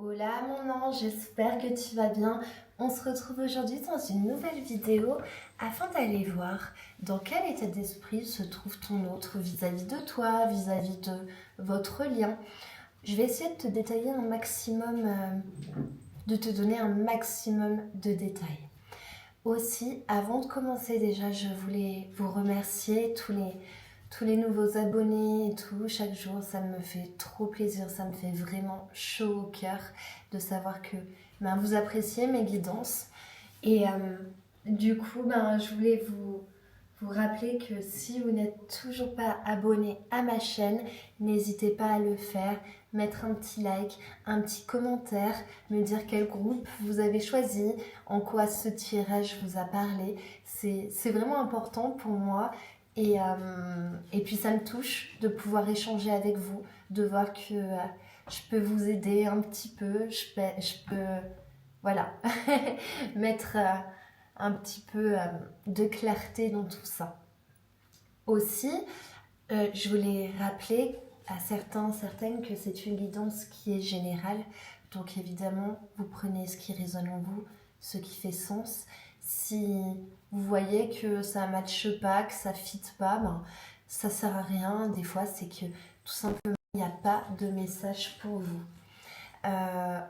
Hola mon ange, j'espère que tu vas bien. On se retrouve aujourd'hui dans une nouvelle vidéo afin d'aller voir dans quel état d'esprit se trouve ton autre vis-à-vis de toi, vis-à-vis de votre lien. Je vais essayer de te détailler un maximum, de te donner un maximum de détails. Aussi, avant de commencer déjà, je voulais vous remercier tous les nouveaux abonnés et tout. Chaque jour, ça me fait trop plaisir, ça me fait vraiment chaud au cœur de savoir que vous appréciez mes guidances. Et du coup, je voulais vous rappeler que si vous n'êtes toujours pas abonné à ma chaîne, n'hésitez pas à le faire, mettre un petit like, un petit commentaire, me dire quel groupe vous avez choisi, en quoi ce tirage vous a parlé. C'est vraiment important pour moi et puis ça me touche de pouvoir échanger avec vous, de voir que je peux vous aider un petit peu, je peux voilà, mettre un petit peu de clarté dans tout ça. Aussi, je voulais rappeler à certaines que c'est une guidance qui est générale. Donc évidemment, vous prenez ce qui résonne en vous, ce qui fait sens. Si vous voyez que ça ne matche pas, que ça ne fit pas, ça ne sert à rien. Des fois, c'est que tout simplement, il n'y a pas de message pour vous.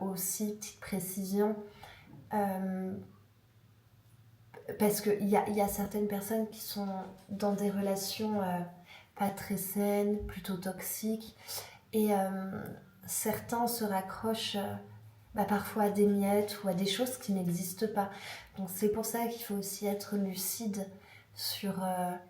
Aussi, petite précision, parce qu'il y a certaines personnes qui sont dans des relations pas très saines, plutôt toxiques, et certains se raccrochent parfois à des miettes ou à des choses qui n'existent pas. Donc c'est pour ça qu'il faut aussi être lucide sur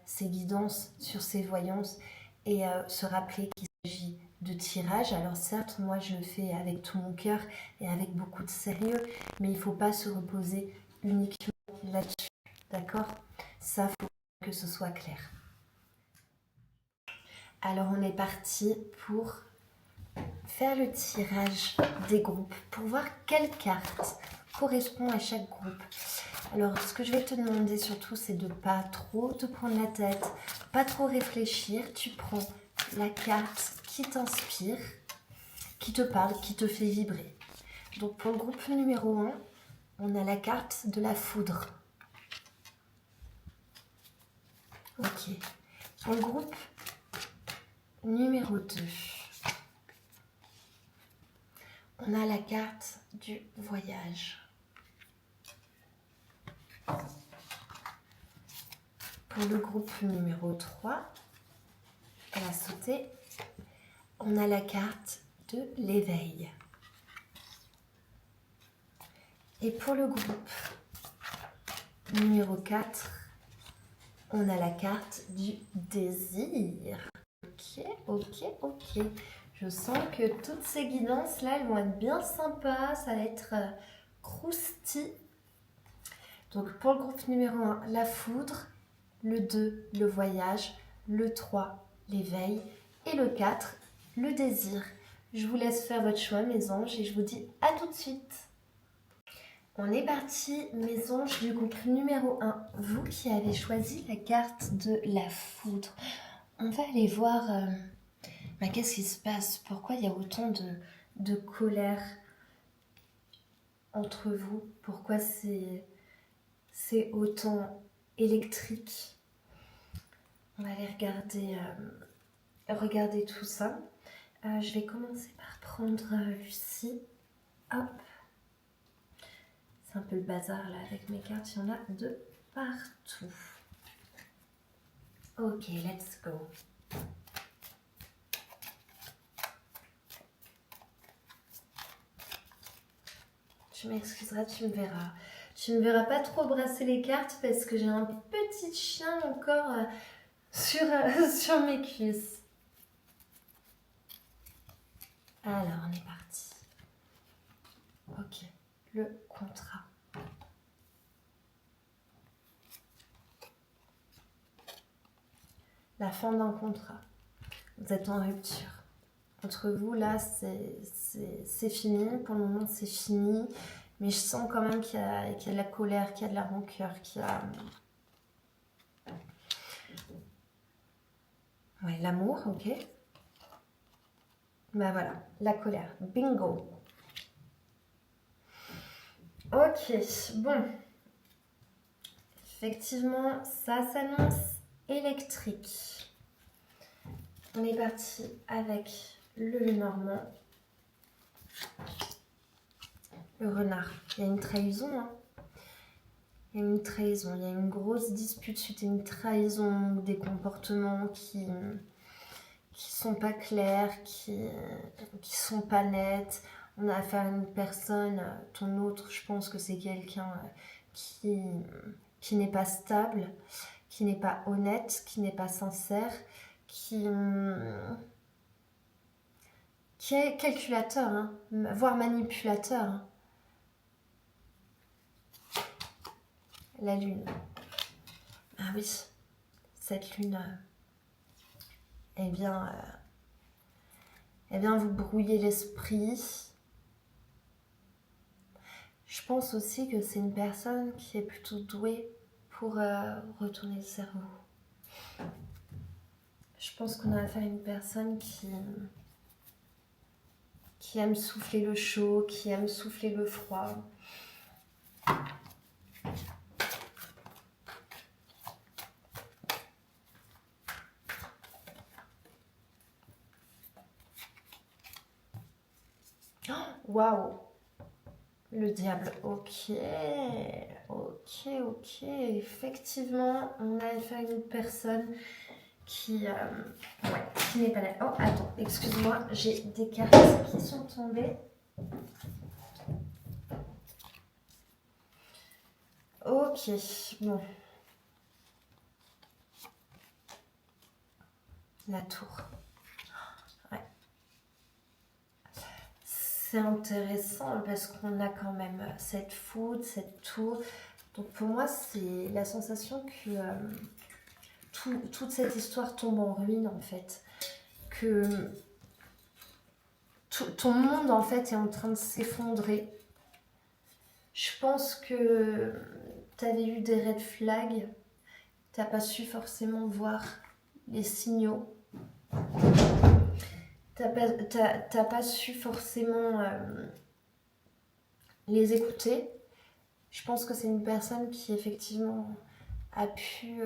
ces guidances, sur ces voyances, et se rappeler qu'il s'agit de tirage. Alors certes, moi je le fais avec tout mon cœur et avec beaucoup de sérieux, mais il ne faut pas se reposer uniquement là-dessus. D'accord? Ça, faut que ce soit clair. Alors, on est parti pour faire le tirage des groupes, pour voir quelle carte correspond à chaque groupe. Alors, ce que je vais te demander surtout, c'est de pas trop te prendre la tête, pas trop réfléchir. Tu prends la carte qui t'inspire, qui te parle, qui te fait vibrer. Donc, pour le groupe numéro 1, on a la carte de la foudre. Ok. Pour le groupe numéro 2, on a la carte du voyage. Pour le groupe numéro 3, elle a sauté, on a la carte de l'éveil. Et pour le groupe numéro 4, on a la carte du désir. Ok. Je sens que toutes ces guidances-là, elles vont être bien sympas. Ça va être croustillant. Donc, pour le groupe numéro 1, la foudre. Le 2, le voyage. Le 3, l'éveil. Et le 4, le désir. Je vous laisse faire votre choix, mes anges, et je vous dis à tout de suite. On est parti, mes anges, du groupe numéro 1. Vous qui avez choisi la carte de la foudre. On va aller voir qu'est-ce qui se passe. Pourquoi il y a autant de colère entre vous. Pourquoi c'est autant électrique. On va aller regarder tout ça. Je vais commencer par prendre Lucie. Hop. C'est un peu le bazar là avec mes cartes, il y en a de partout. Ok, let's go. Tu m'excuseras, tu me verras. Tu me verras pas trop brasser les cartes parce que j'ai un petit chien encore sur mes cuisses. Alors, on est parti. Ok, le contrat. La fin d'un contrat. Vous êtes en rupture. Entre vous, là, c'est fini. Pour le moment, c'est fini. Mais je sens quand même qu'il y a de la colère, qu'il y a de la rancœur, qu'il y a... Ouais, l'amour, ok. Voilà, la colère. Bingo. Ok, bon. Effectivement, ça s'annonce électrique. On est parti avec le Normand. Le renard. Il y a une trahison, hein. Il y a une trahison, il y a une grosse dispute suite à une trahison, des comportements qui sont pas clairs, qui sont pas nets. On a affaire à une personne, ton autre, je pense que c'est quelqu'un qui n'est pas stable, qui n'est pas honnête, qui n'est pas sincère, qui est calculateur, hein, voire manipulateur. Hein. La lune. Ah oui, cette lune, eh bien, vous brouillez l'esprit. Je pense aussi que c'est une personne qui est plutôt douée pour retourner le cerveau. Je pense qu'on a affaire à une personne qui aime souffler le chaud, qui aime souffler le froid. Waouh! Le diable, ok, effectivement, on a affaire à une personne qui n'est pas là. Oh, attends, excuse-moi, j'ai des cartes qui sont tombées. Ok, bon. La tour. Ouais. C'est intéressant parce qu'on a quand même cette foudre, cette tour. Donc pour moi, c'est la sensation que toute cette histoire tombe en ruine en fait. Que ton monde en fait est en train de s'effondrer. Je pense que tu avais eu des red flags. Tu n'as pas su forcément voir les signaux. T'as pas su forcément les écouter. Je pense que c'est une personne qui effectivement a pu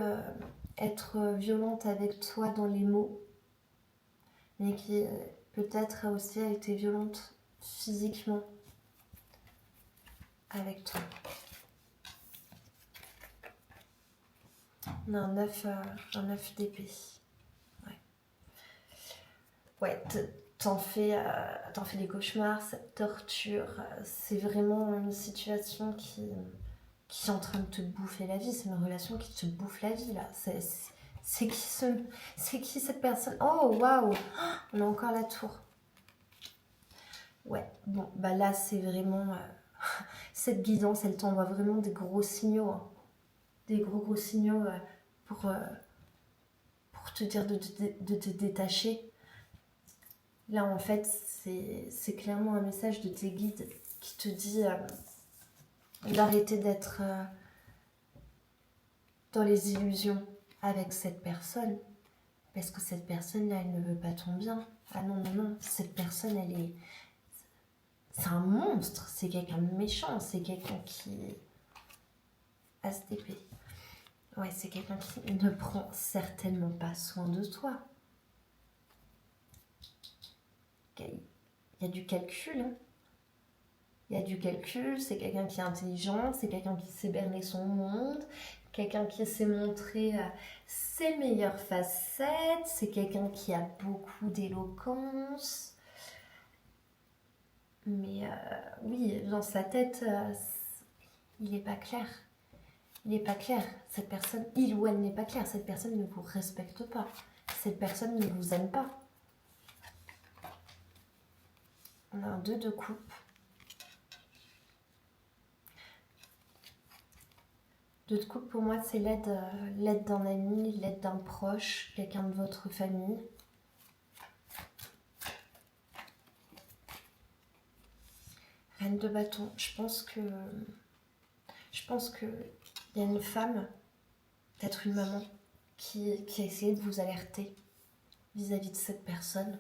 être violente avec toi dans les mots, mais qui peut-être a aussi été violente physiquement avec toi. On a un 9 d'épée. Ouais, t'en fais des cauchemars, cette torture, c'est vraiment une situation qui est en train de te bouffer la vie, c'est une relation qui te bouffe la vie là. C'est qui cette personne? Oh waouh, on a encore la tour. Ouais, bon, bah là c'est vraiment cette guidance, elle t'envoie vraiment des gros signaux, hein. Des gros signaux pour te dire de te détacher. Là, en fait, c'est clairement un message de tes guides qui te dit d'arrêter d'être dans les illusions avec cette personne. Parce que cette personne-là, elle ne veut pas ton bien. Ah non, non, non. Cette personne, c'est un monstre. C'est quelqu'un de méchant. C'est quelqu'un qui... ASDP. Ouais, c'est quelqu'un qui ne prend certainement pas soin de toi. Il y a du calcul, hein. Il y a du calcul, c'est quelqu'un qui est intelligent, c'est quelqu'un qui sait berner son monde, quelqu'un qui sait montrer ses meilleures facettes, c'est quelqu'un qui a beaucoup d'éloquence. Mais oui, dans sa tête, il n'est pas clair. Il n'est pas clair. Cette personne, il ou elle n'est pas clair. Cette personne ne vous respecte pas. Cette personne ne vous aime pas. On a un 2 de coupe. 2 de coupe, pour moi, c'est l'aide d'un ami, l'aide d'un proche, quelqu'un de votre famille. Reine de bâton. Je pense que il y a une femme, peut-être une maman, qui a essayé de vous alerter vis-à-vis de cette personne.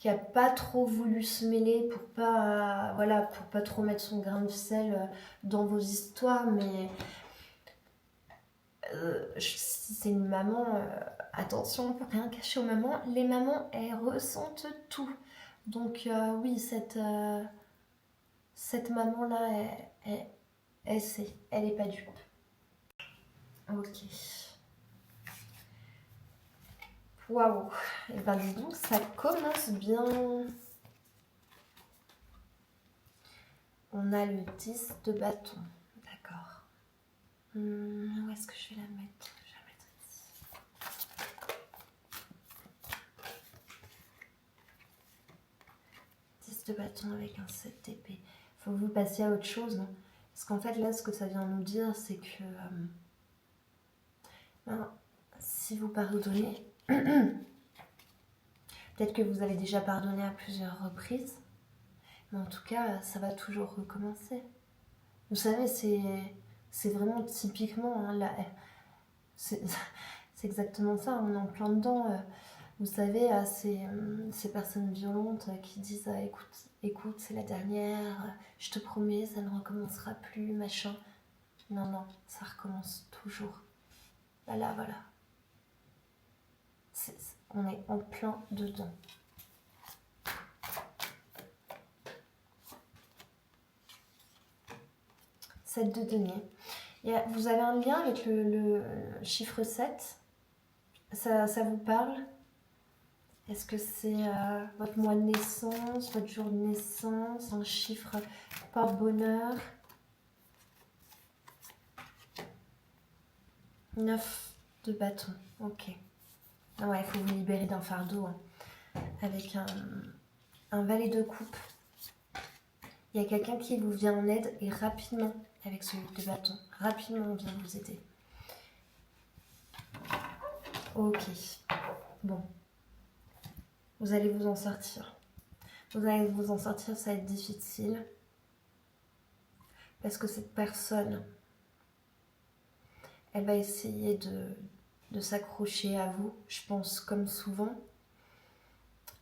qui a pas trop voulu se mêler pour pas, voilà, pour pas trop mettre son grain de sel dans vos histoires, mais si c'est une maman, attention, on peut rien cacher aux mamans. Les mamans, elles ressentent tout. Donc oui, cette maman-là, elle sait, elle est pas dupe. Ok. Waouh. Et ben dis donc, ça commence bien. On a le 10 de bâton. D'accord. Où est-ce que je vais la mettre? Je vais la mettre ici. 10 de bâton avec un 7 d'épée. Faut que vous passiez à autre chose. Non, parce qu'en fait, là, ce que ça vient nous dire, c'est que si vous pardonnez, peut-être que vous avez déjà pardonné à plusieurs reprises, mais en tout cas, ça va toujours recommencer. Vous savez, c'est vraiment typiquement, hein, c'est exactement ça, on est en plein dedans. Vous savez, ces personnes violentes qui disent écoute, c'est la dernière, je te promets, ça ne recommencera plus, machin. Non, non, ça recommence toujours. Voilà. On est en plein dedans. Sept de denier. Vous avez un lien avec le chiffre 7 ? Ça vous parle ? Est-ce que c'est votre mois de naissance, votre jour de naissance, un chiffre porte-bonheur ? 9 de bâton, ok. Ah ouais, il faut vous libérer d'un fardeau, hein. Avec un valet de coupe. Il y a quelqu'un qui vous vient en aide et rapidement, avec ce 8 de bâton, rapidement on vient vous aider. Ok, bon. Vous allez vous en sortir. Vous allez vous en sortir, ça va être difficile. Parce que cette personne, elle va essayer de s'accrocher à vous, je pense comme souvent.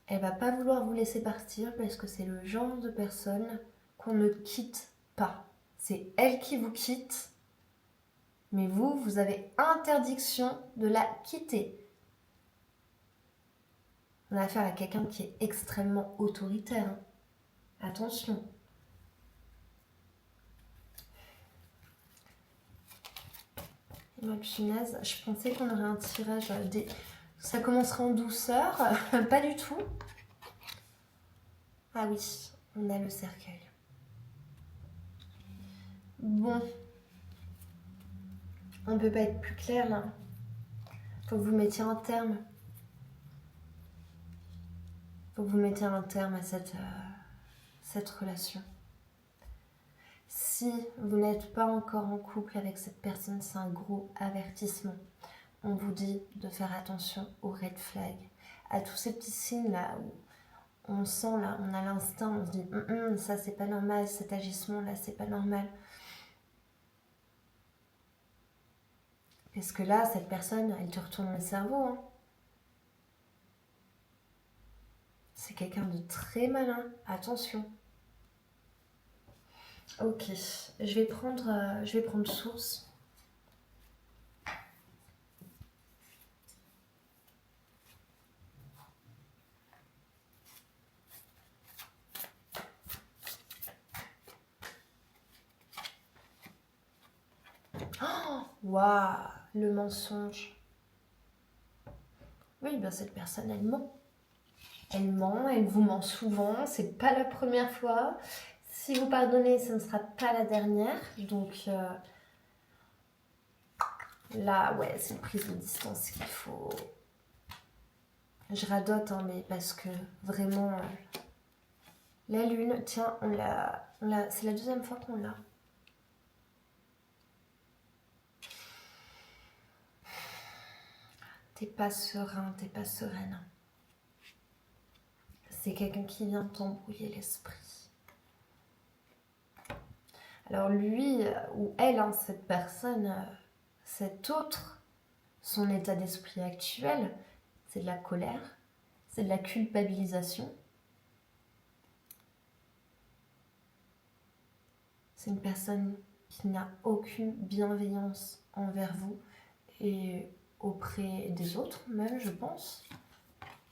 Elle va pas vouloir vous laisser partir parce que c'est le genre de personne qu'on ne quitte pas. C'est elle qui vous quitte, mais vous avez interdiction de la quitter. On a affaire à quelqu'un qui est extrêmement autoritaire, hein. Attention. Et moi, punaise, je pensais qu'on aurait un tirage ça commencerait en douceur, pas du tout. Ah oui, on a le cercueil. Bon, on ne peut pas être plus clair là. Faut que vous mettiez un terme. Faut que vous mettiez un terme à cette relation. Si vous n'êtes pas encore en couple avec cette personne, c'est un gros avertissement. On vous dit de faire attention aux red flags, à tous ces petits signes là où on sent là, on a l'instinct, on se dit ça c'est pas normal, cet agissement là c'est pas normal. Parce que là, cette personne, elle te retourne le cerveau, hein. C'est quelqu'un de très malin, attention. Ok, je vais prendre source. Oh, waouh, le mensonge. Oui, bien cette personne, elle ment. Elle ment, elle vous ment souvent, c'est pas la première fois. Si vous pardonnez, ce ne sera pas la dernière. Donc là, ouais, c'est une prise de distance qu'il faut. Je radote, hein, mais parce que vraiment, la lune, tiens, on l'a, c'est la deuxième fois qu'on l'a. T'es pas serein, t'es pas sereine. C'est quelqu'un qui vient t'embrouiller l'esprit. Alors lui ou elle, hein, cette personne, cet autre, son état d'esprit actuel, c'est de la colère, c'est de la culpabilisation, C'est une personne qui n'a aucune bienveillance envers vous et auprès des autres même, je pense.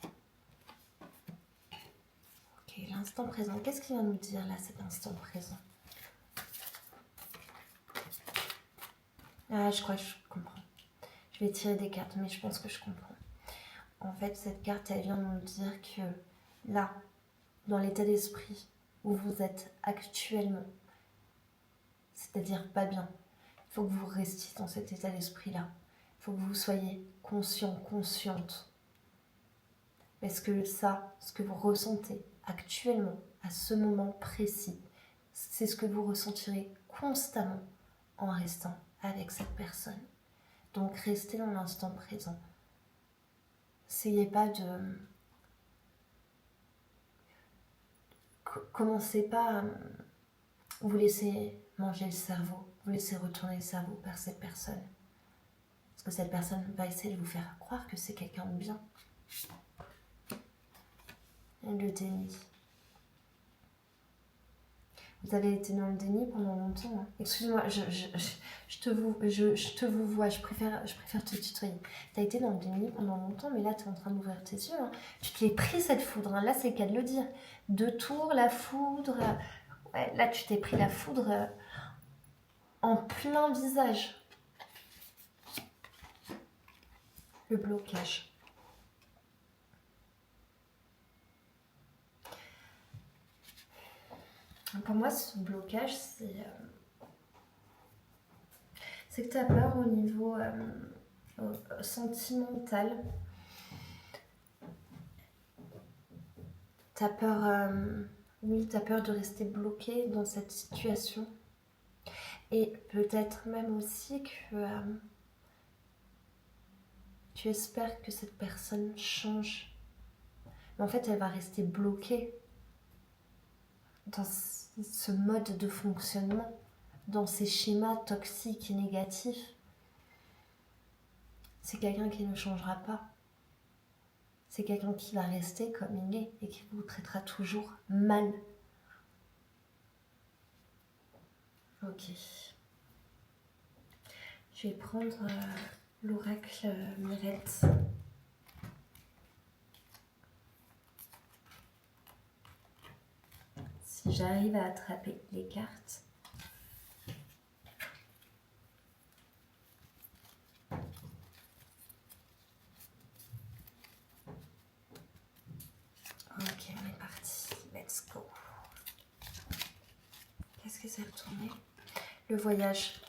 Ok, l'instant présent. Qu'est-ce qu'il vient nous dire là, cet instant présent? Ah, je crois que je comprends. Je vais tirer des cartes, mais je pense que je comprends. En fait, cette carte, elle vient nous dire que là, dans l'état d'esprit où vous êtes actuellement, c'est-à-dire pas bien, il faut que vous restiez dans cet état d'esprit-là. Il faut que vous soyez conscient, consciente. Parce que ça, ce que vous ressentez actuellement, à ce moment précis, c'est ce que vous ressentirez constamment en restant avec cette personne. Donc restez dans l'instant présent. Essayez pas de... Commencez pas à vous laisser manger le cerveau, vous laisser retourner le cerveau vers cette personne. Parce que cette personne va essayer de vous faire croire que c'est quelqu'un de bien. Et le déni. Vous avez été dans le déni pendant longtemps. Hein. Excuse-moi, je te vous vois, je préfère te tutoyer. Tu as été dans le déni pendant longtemps, mais là, tu es en train d'ouvrir tes yeux. Hein. Tu t'es pris cette foudre. Hein. Là, c'est le cas de le dire. 2 tours, la foudre. Ouais, là, tu t'es pris la foudre en plein visage. Le blocage. Pour moi, ce blocage, c'est que tu as peur au niveau sentimental. Tu as peur, oui, tu as peur de rester bloqué dans cette situation. Et peut-être même aussi que tu espères que cette personne change. Mais en fait, elle va rester bloquée dans ce mode de fonctionnement, dans ces schémas toxiques et négatifs. C'est quelqu'un qui ne changera pas. C'est quelqu'un qui va rester comme il est et qui vous traitera toujours mal. Ok. Je vais prendre l'oracle Mirette. Si j'arrive à attraper les cartes. Ok, on est parti. Let's go. Qu'est-ce que c'est retourné? Le voyage.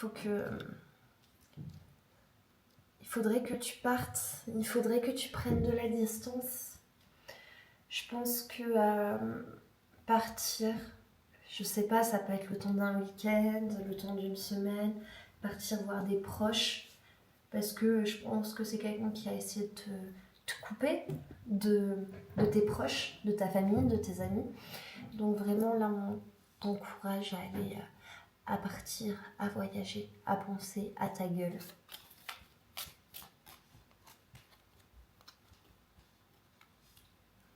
Il faudrait que tu partes. Il faudrait que tu prennes de la distance. Je pense que partir, je sais pas, ça peut être le temps d'un week-end, le temps d'une semaine, partir voir des proches. Parce que je pense que c'est quelqu'un qui a essayé de te couper de tes proches, de ta famille, de tes amis. Donc vraiment là, on t'encourage à aller, à partir, à voyager, à penser à ta gueule.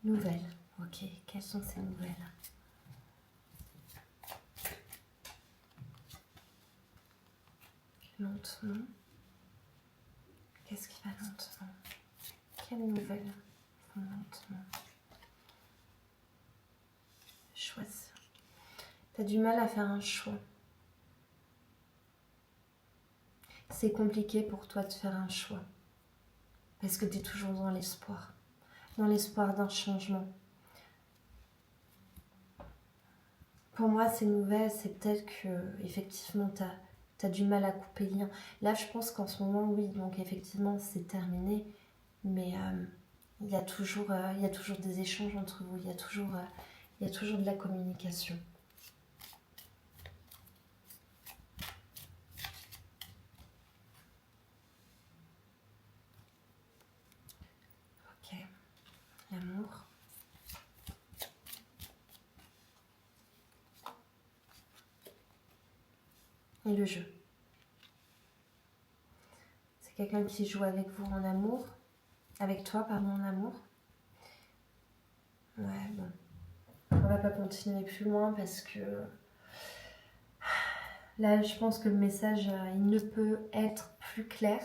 Nouvelles. Ok, quelles sont ces nouvelles? Lentement. Qu'est-ce qui va lentement? Quelles nouvelles vont lentement? Choisir. Tu as du mal à faire un choix. C'est compliqué pour toi de faire un choix. Parce que tu es toujours dans l'espoir. Dans l'espoir d'un changement. Pour moi, ces nouvelles, c'est peut-être que effectivement, tu as du mal à couper le lien. Là, je pense qu'en ce moment, oui, donc effectivement, c'est terminé. Mais il y a toujours des échanges entre vous. Il y a toujours de la communication. Ok. L'amour. Et le jeu. C'est quelqu'un qui joue avec vous en amour. Avec toi, pardon, en amour. Ouais, bon. On va pas continuer plus loin parce que Là, je pense que le message, il ne peut être plus clair.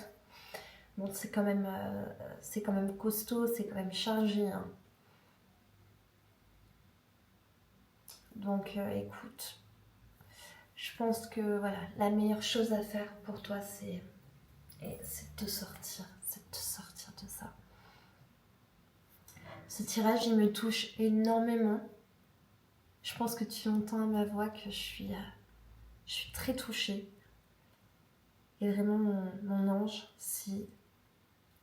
Bon, c'est quand même costaud, c'est quand même chargé, hein. Donc, écoute, je pense que voilà, la meilleure chose à faire pour toi, c'est de te sortir, de ça. Ce tirage, il me touche énormément. Je pense que tu entends à ma voix que je suis très touchée. Et vraiment, mon ange, si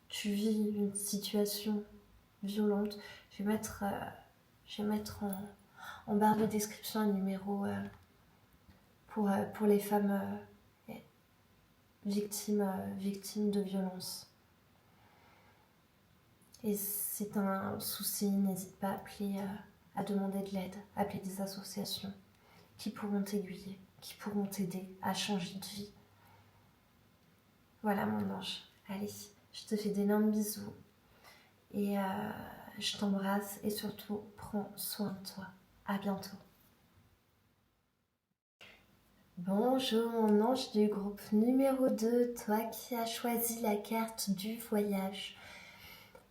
tu vis une situation violente, je vais mettre en barre de description un numéro pour les femmes victimes de violences. Et si tu as un souci, n'hésite pas à demander de l'aide, appeler des associations qui pourront t'aiguiller, qui pourront t'aider à changer de vie. Voilà mon ange. Allez, je te fais d'énormes bisous et je t'embrasse et surtout prends soin de toi. À bientôt. Bonjour mon ange du groupe numéro 2, toi qui as choisi la carte du voyage.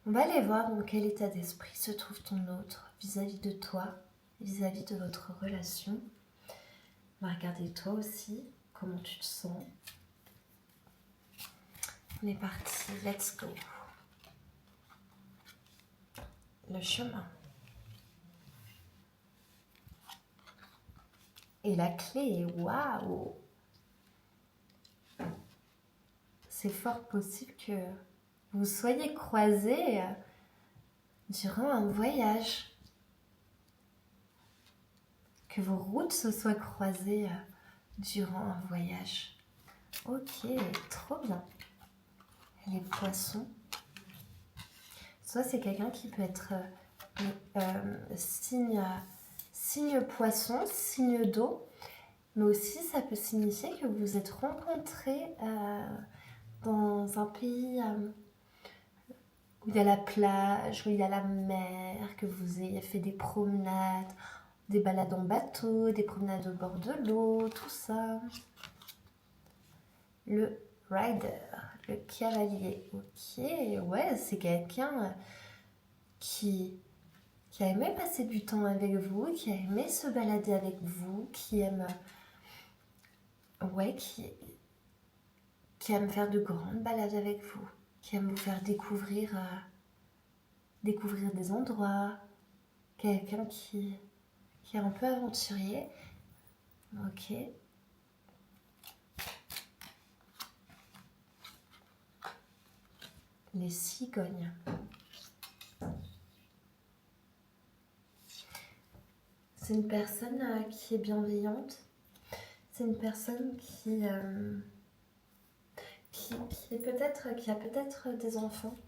On va aller voir dans quel état d'esprit se trouve ton autre vis-à-vis de toi, vis-à-vis de votre relation. On va regarder toi aussi, comment tu te sens. On est parti, let's go. Le chemin. Et la clé, waouh! C'est fort possible que vous soyez croisés durant un voyage. Que vos routes se soient croisées durant un voyage. Ok, trop bien. Les poissons. Soit c'est quelqu'un qui peut être signe poisson, signe d'eau, mais aussi ça peut signifier que vous vous êtes rencontrés dans un pays où il y a la plage, où il y a la mer, que vous ayez fait des promenades, des balades en bateau, des promenades au bord de l'eau, tout ça. Le rider, le cavalier, ok, ouais, c'est quelqu'un qui a aimé passer du temps avec vous, qui a aimé se balader avec vous, qui aime, ouais, qui aime faire de grandes balades avec vous, qui aime vous faire découvrir des endroits, quelqu'un qui est un peu aventurier, ok. Les cigognes. C'est une personne qui est bienveillante. C'est une personne qui a peut-être des enfants.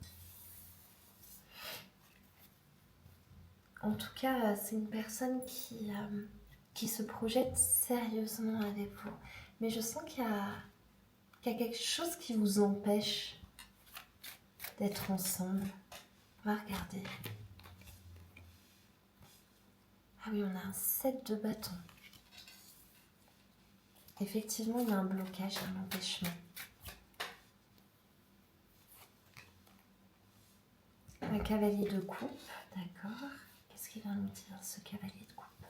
En tout cas, c'est une personne qui se projette sérieusement avec vous. Mais je sens qu'il y a quelque chose qui vous empêche d'être ensemble. On va regarder. Ah oui, on a un 7 de bâton. Effectivement, il y a un blocage, un empêchement. Un cavalier de coupe, d'accord. Qu'est-ce qu'il va nous dire, ce cavalier de coupe?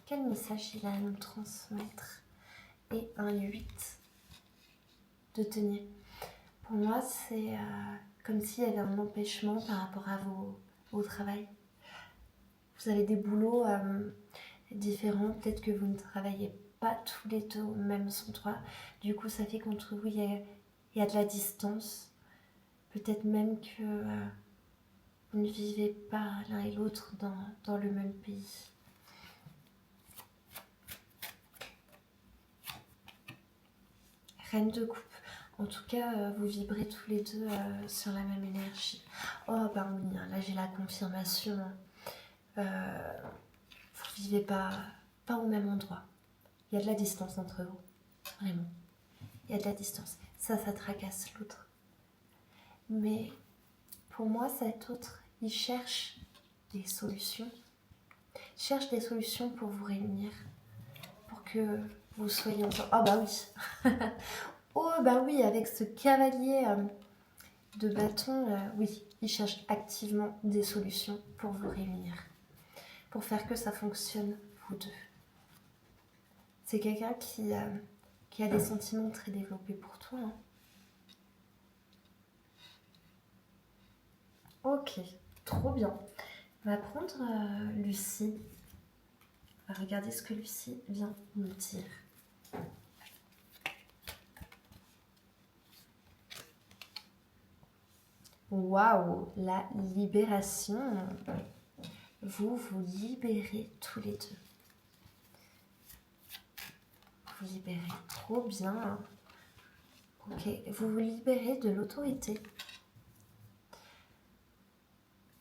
Quel message il a à nous transmettre? Et un 8 de denier. Pour moi, c'est comme s'il y avait un empêchement par rapport à au travail. Vous avez des boulots différents, peut-être que vous ne travaillez pas tous les deux au même endroit. Du coup, ça fait qu'entre vous, il y a de la distance. Peut-être même que vous ne vivez pas l'un et l'autre dans le même pays. Reine de coupe. En tout cas, vous vibrez tous les deux sur la même énergie. Oh, ben oui, là j'ai la confirmation. Vous vivez pas au même endroit. Il y a de la distance entre vous. Vraiment. Il y a de la distance. Ça tracasse l'autre. Mais pour moi, cet autre, il cherche des solutions. Il cherche des solutions pour vous réunir. Pour que vous soyez ensemble. Ah bah oui. Oh bah oui, avec ce cavalier de bâton, oui, il cherche activement des solutions pour vous réunir, pour faire que ça fonctionne, vous deux. C'est quelqu'un qui a des sentiments très développés pour toi. Hein. Ok, trop bien. On va prendre Lucie. On va regarder ce que Lucie vient nous dire. Waouh, la libération. Vous vous libérez tous les deux. Vous libérez trop bien. Ok, vous vous libérez de l'autorité.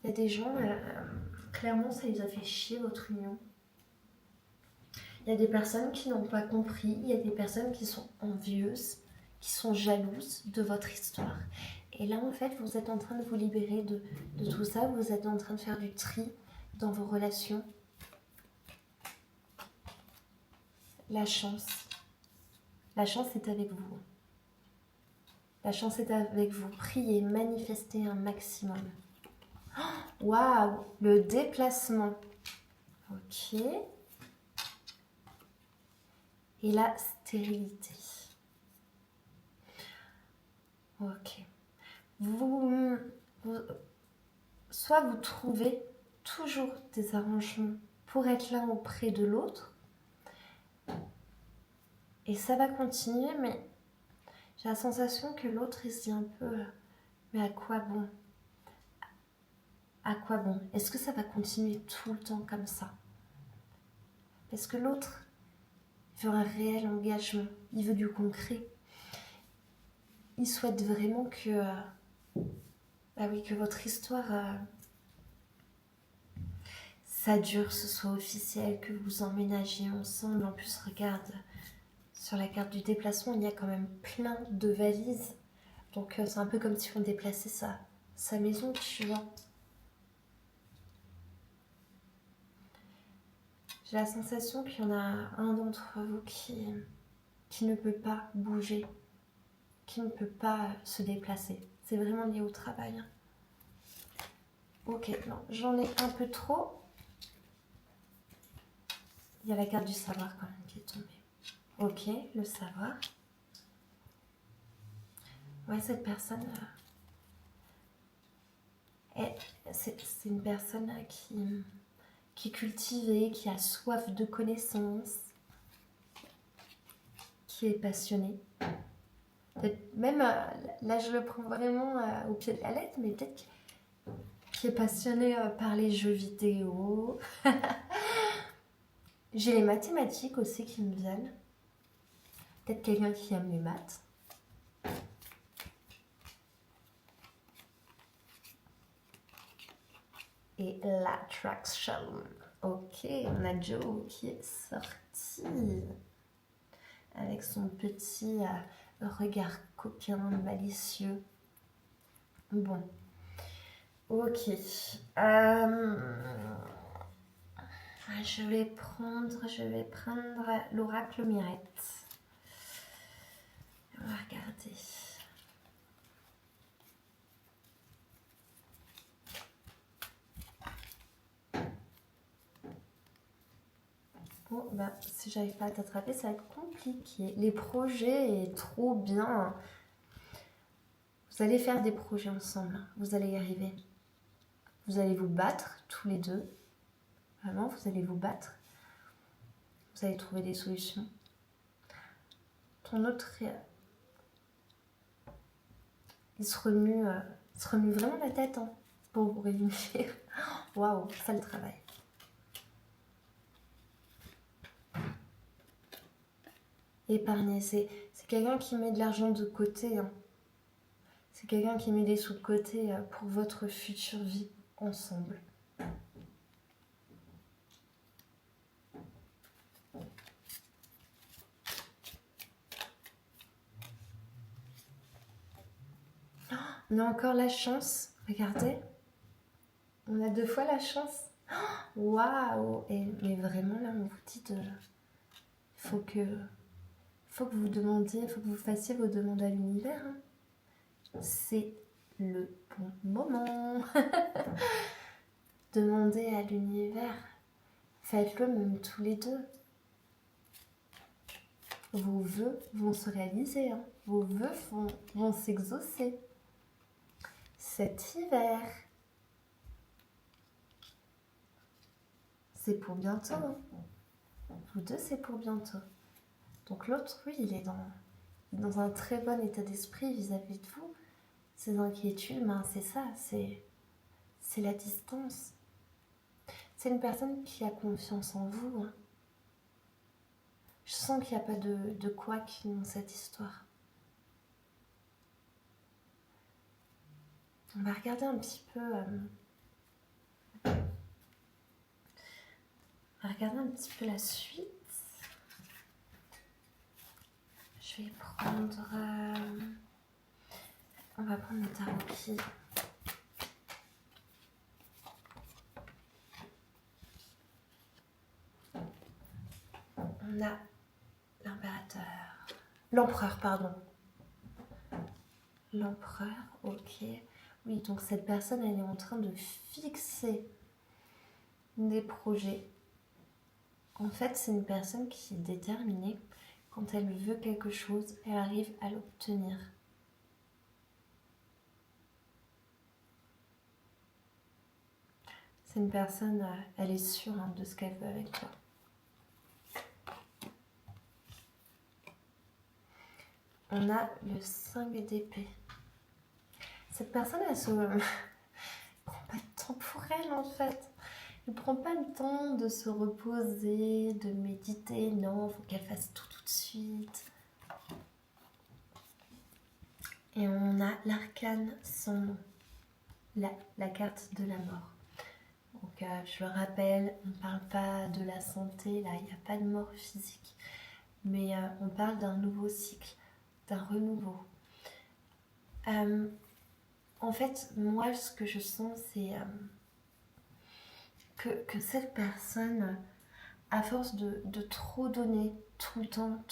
Il y a des gens, clairement, ça les a fait chier votre union. Il y a des personnes qui n'ont pas compris. Il y a des personnes qui sont envieuses, qui sont jalouses de votre histoire. Et là, en fait, vous êtes en train de vous libérer de tout ça. Vous êtes en train de faire du tri dans vos relations. La chance. La chance est avec vous. La chance est avec vous. Priez, manifestez un maximum. Waouh, le déplacement. Ok. Et la stérilité. Ok. Soit vous trouvez toujours des arrangements pour être l'un auprès de l'autre. Et ça va continuer, mais j'ai la sensation que l'autre, il se dit un peu, mais à quoi bon? À quoi bon? Est-ce que ça va continuer tout le temps comme ça? Parce que l'autre, il veut un réel engagement, il veut du concret. Il souhaite vraiment que, que votre histoire, ça dure, ce soit officiel, que vous emménagiez ensemble. En plus, regarde, sur la carte du déplacement, il y a quand même plein de valises. Donc c'est un peu comme si on déplaçait sa maison, tu vois. J'ai la sensation qu'il y en a un d'entre vous qui ne peut pas bouger, qui ne peut pas se déplacer. C'est vraiment lié au travail. Hein. Ok, non, j'en ai un peu trop. Il y a la carte du savoir quand même qui est tombée. Ok, le savoir. Ouais, cette personne, c'est une personne qui est cultivée, qui a soif de connaissances, qui est passionnée. Peut-être même, là je le prends vraiment au pied de la lettre, mais peut-être qui est passionné par les jeux vidéo. J'ai les mathématiques aussi qui me viennent. Peut-être quelqu'un qui aime les maths. Et l'attraction. Ok, on a Joe qui est sorti avec son petit regard coquin, malicieux. Bon. Ok. Je vais prendre l'oracle Mirette. On va regarder. Bon, si j'arrive pas à t'attraper, ça va être compliqué. Les projets est trop bien. Vous allez faire des projets ensemble. Vous allez y arriver. Vous allez vous battre tous les deux. Vraiment, vous allez vous battre. Vous allez trouver des solutions. Ton autre, il se remue vraiment la tête hein, pour vous réunir. Waouh, ça le travail. Épargner, c'est quelqu'un qui met de l'argent de côté. Hein. C'est quelqu'un qui met des sous de côté pour votre future vie ensemble. On a encore la chance, regardez. On a 2 fois la chance. Waouh! Mais vraiment là, on vous dit il faut que faut que vous demandiez, faut que vous fassiez vos demandes à l'univers. Hein. C'est le bon moment. Demandez à l'univers. Faites-le même tous les deux. Vos vœux vont se réaliser. Hein. Vos vœux vont s'exaucer. Cet hiver, c'est pour bientôt. Hein. Vous deux, c'est pour bientôt. Donc l'autre, oui, il est dans un très bon état d'esprit vis-à-vis de vous. Ces inquiétudes, ben, c'est ça, c'est la distance. C'est une personne qui a confiance en vous. Hein. Je sens qu'il n'y a pas de couac dans cette histoire. On va regarder un petit peu... on va regarder un petit peu la suite. Je vais prendre... on va prendre le tarot qui... On a l'empereur, pardon. L'empereur, ok. Oui, donc cette personne, elle est en train de fixer des projets. En fait, c'est une personne qui est déterminée. Quand elle veut quelque chose, elle arrive à l'obtenir. C'est une personne, elle est sûre hein, de ce qu'elle veut avec toi. On a le 5 d'épée. Cette personne, elle se prend pas de temps pour elle en fait. Elle prend pas le temps de se reposer, de méditer. Non, il faut qu'elle fasse tout de suite. Et on a l'arcane sans nom. La carte de la mort. Donc je le rappelle, on ne parle pas de la santé, là il n'y a pas de mort physique. Mais on parle d'un nouveau cycle, d'un renouveau. En fait, moi, ce que je sens, c'est que cette personne, à force de trop donner tout le temps,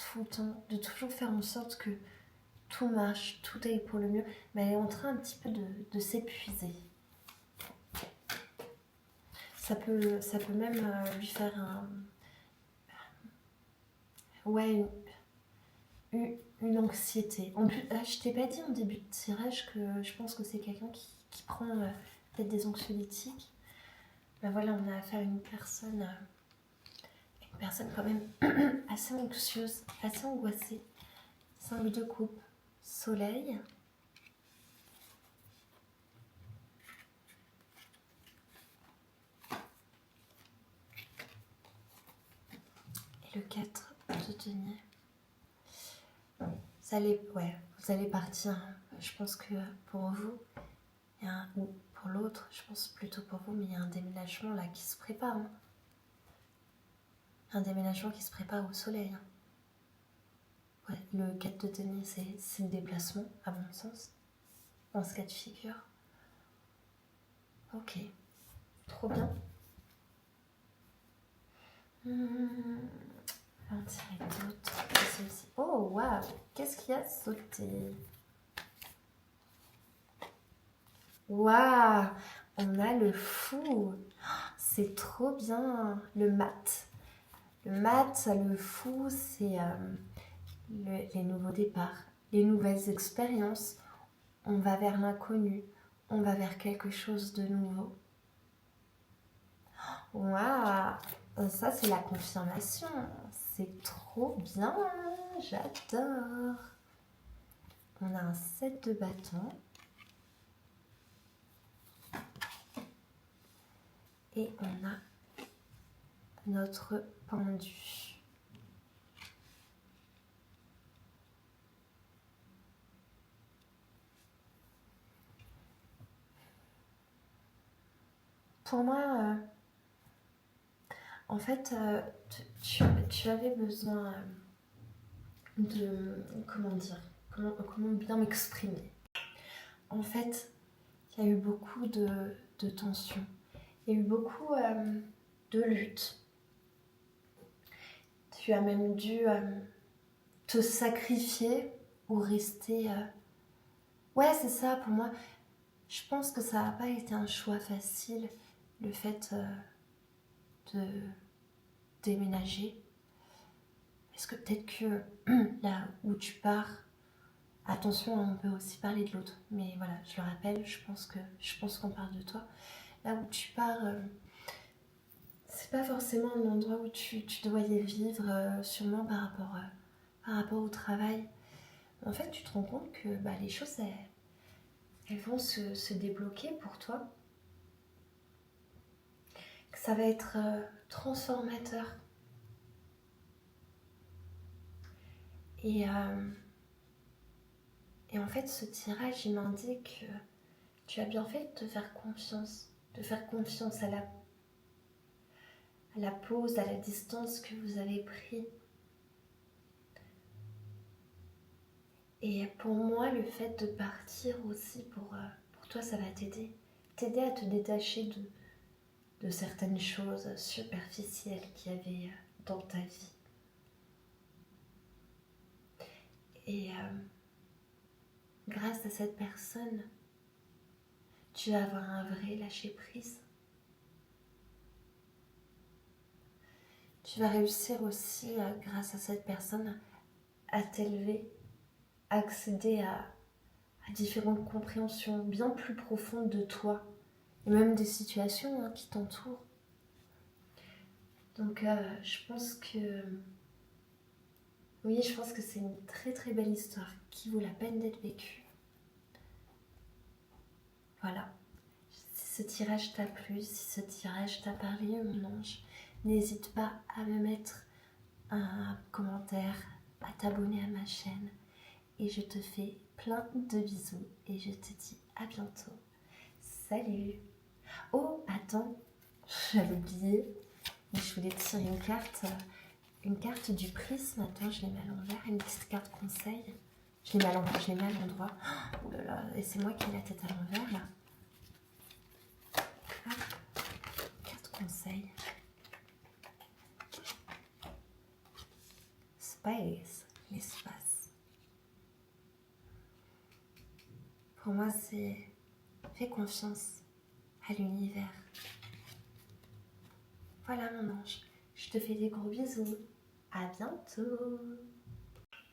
de toujours faire en sorte que tout marche, tout aille pour le mieux, mais elle est en train un petit peu de s'épuiser. Ça peut même lui faire une anxiété. En plus, je t'ai pas dit en début de tirage que je pense que c'est quelqu'un qui prend peut-être des anxiolytiques. Ben voilà, on a affaire à une personne quand même assez anxieuse, assez angoissée. 5 de coupe, soleil. Et le 4 de denier. Vous allez partir. Je pense que pour vous, ou pour l'autre, je pense plutôt pour vous, mais il y a un déménagement là qui se prépare. Hein. Un déménagement qui se prépare au soleil. Hein. Ouais, le 4 de denier, c'est le déplacement, à mon sens, dans ce cas de figure. Ok, trop bien. On tirer d'autres. Oh, waouh! Qu'est-ce qui a sauté? Waouh! On a le fou. C'est trop bien. Le mat. Le mat, le fou, c'est les nouveaux départs, les nouvelles expériences. On va vers l'inconnu. On va vers quelque chose de nouveau. Waouh! Ça, c'est la confirmation. C'est trop bien. J'adore. On a un 7 de bâton. Et on a notre pendu. Pour moi, en fait, tu avais besoin de... Comment dire? Comment bien m'exprimer? En fait, il y a eu beaucoup de tensions. Il y a eu beaucoup de luttes. Tu as même dû te sacrifier ou rester... Ouais, c'est ça, pour moi. Je pense que ça n'a pas été un choix facile, le fait de déménager. Parce que peut-être que là où tu pars, attention, on peut aussi parler de l'autre. Mais voilà, je le rappelle, je pense qu'on parle de toi. Là où tu pars, c'est pas forcément un endroit où tu dois y vivre, sûrement par rapport au travail. En fait, tu te rends compte que les choses, elles vont se débloquer pour toi. Que ça va être transformateur. Et en fait, ce tirage, il m'indique que tu as bien fait de te faire confiance. De faire confiance à la pause, à la distance que vous avez pris. Et pour moi, le fait de partir aussi, pour toi, ça va t'aider. T'aider à te détacher de certaines choses superficielles qu'il y avait dans ta vie. Et grâce à cette personne, tu vas avoir un vrai lâcher-prise. Tu vas réussir aussi, grâce à cette personne, à t'élever, à accéder à différentes compréhensions bien plus profondes de toi et même des situations qui t'entourent. Donc je pense que c'est une très très belle histoire qui vaut la peine d'être vécue. Voilà. Si ce tirage t'a plu, si ce tirage t'a parlé, mon ange, n'hésite pas à me mettre un commentaire, à t'abonner à ma chaîne. Et je te fais plein de bisous et je te dis à bientôt. Salut! Oh, attends, j'avais oublié, mais je voulais tirer une carte du prisme. Attends, je l'ai mis à l'envers, une petite carte conseil. Je l'ai mis à l'envers, je l'ai mis à l'endroit. Oh là là, et c'est moi qui ai la tête à l'envers là. Hop, carte conseil. Space, l'espace. Pour moi, c'est fais confiance à l'univers. Voilà mon ange, je te fais des gros bisous. À bientôt.